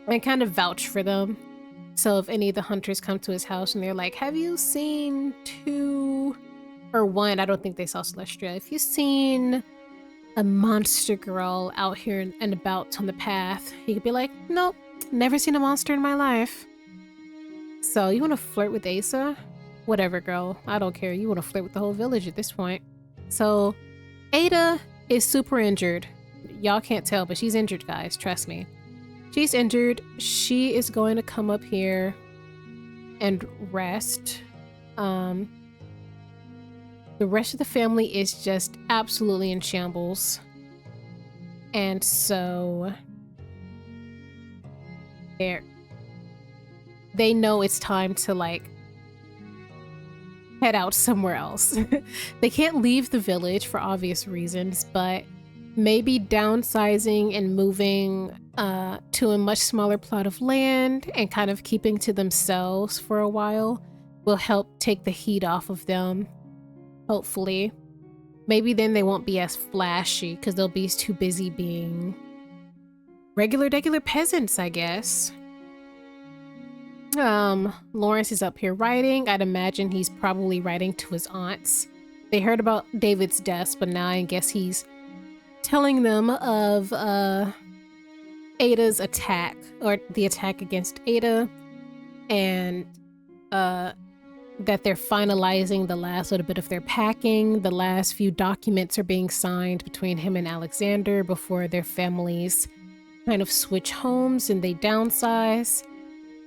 and kind of vouch for them. So if any of the hunters come to his house and they're like, have you seen two or one, I don't think they saw Celestia. If you've seen a monster girl out here and about on the path, he could be like, nope, never seen a monster in my life. So you want to flirt with Asa? Whatever, girl. I don't care. You want to flirt with the whole village at this point. So Ada is super injured. Y'all can't tell, but she's injured, guys. Trust me. She's injured. She is going to come up here and rest. The rest of the family is just absolutely in shambles. And so they know it's time to like head out somewhere else. They can't leave the village for obvious reasons, but maybe downsizing and moving to a much smaller plot of land and kind of keeping to themselves for a while will help take the heat off of them, hopefully. Maybe then they won't be as flashy because they'll be too busy being regular peasants, I guess. Lawrence is up here writing. I'd imagine he's probably writing to his aunts. They heard about David's death, but now I guess he's telling them of Ada's attack, or the attack against Ada, and that they're finalizing the last little bit of their packing. The last few documents are being signed between him and Alexander before their families kind of switch homes and they downsize.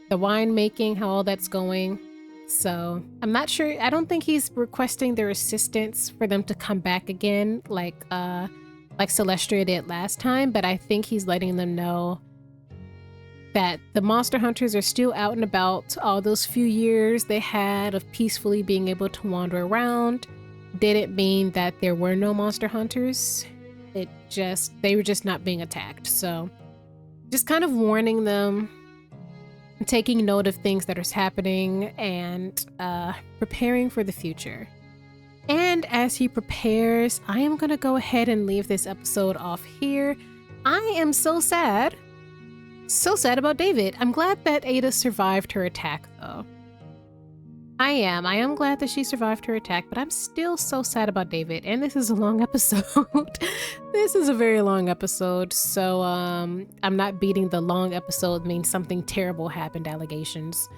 The winemaking, how all that's going. So I'm not sure. I don't think he's requesting their assistance for them to come back again like Celestia did last time, but I think he's letting them know that the monster hunters are still out and about. All those few years they had of peacefully being able to wander around didn't mean that there were no monster hunters. They were just not being attacked. So just kind of warning them, taking note of things that are happening, and preparing for the future. And as he prepares, I am going to go ahead and leave this episode off here. I am so sad. So sad about David. I'm glad that Ada survived her attack, though. I am glad that she survived her attack, but I'm still so sad about David. And this is a long episode. This is a very long episode. So I'm not beating the long episode means something terrible happened allegations.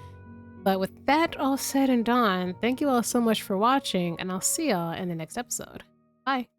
But with that all said and done, thank you all so much for watching, and I'll see y'all in the next episode. Bye.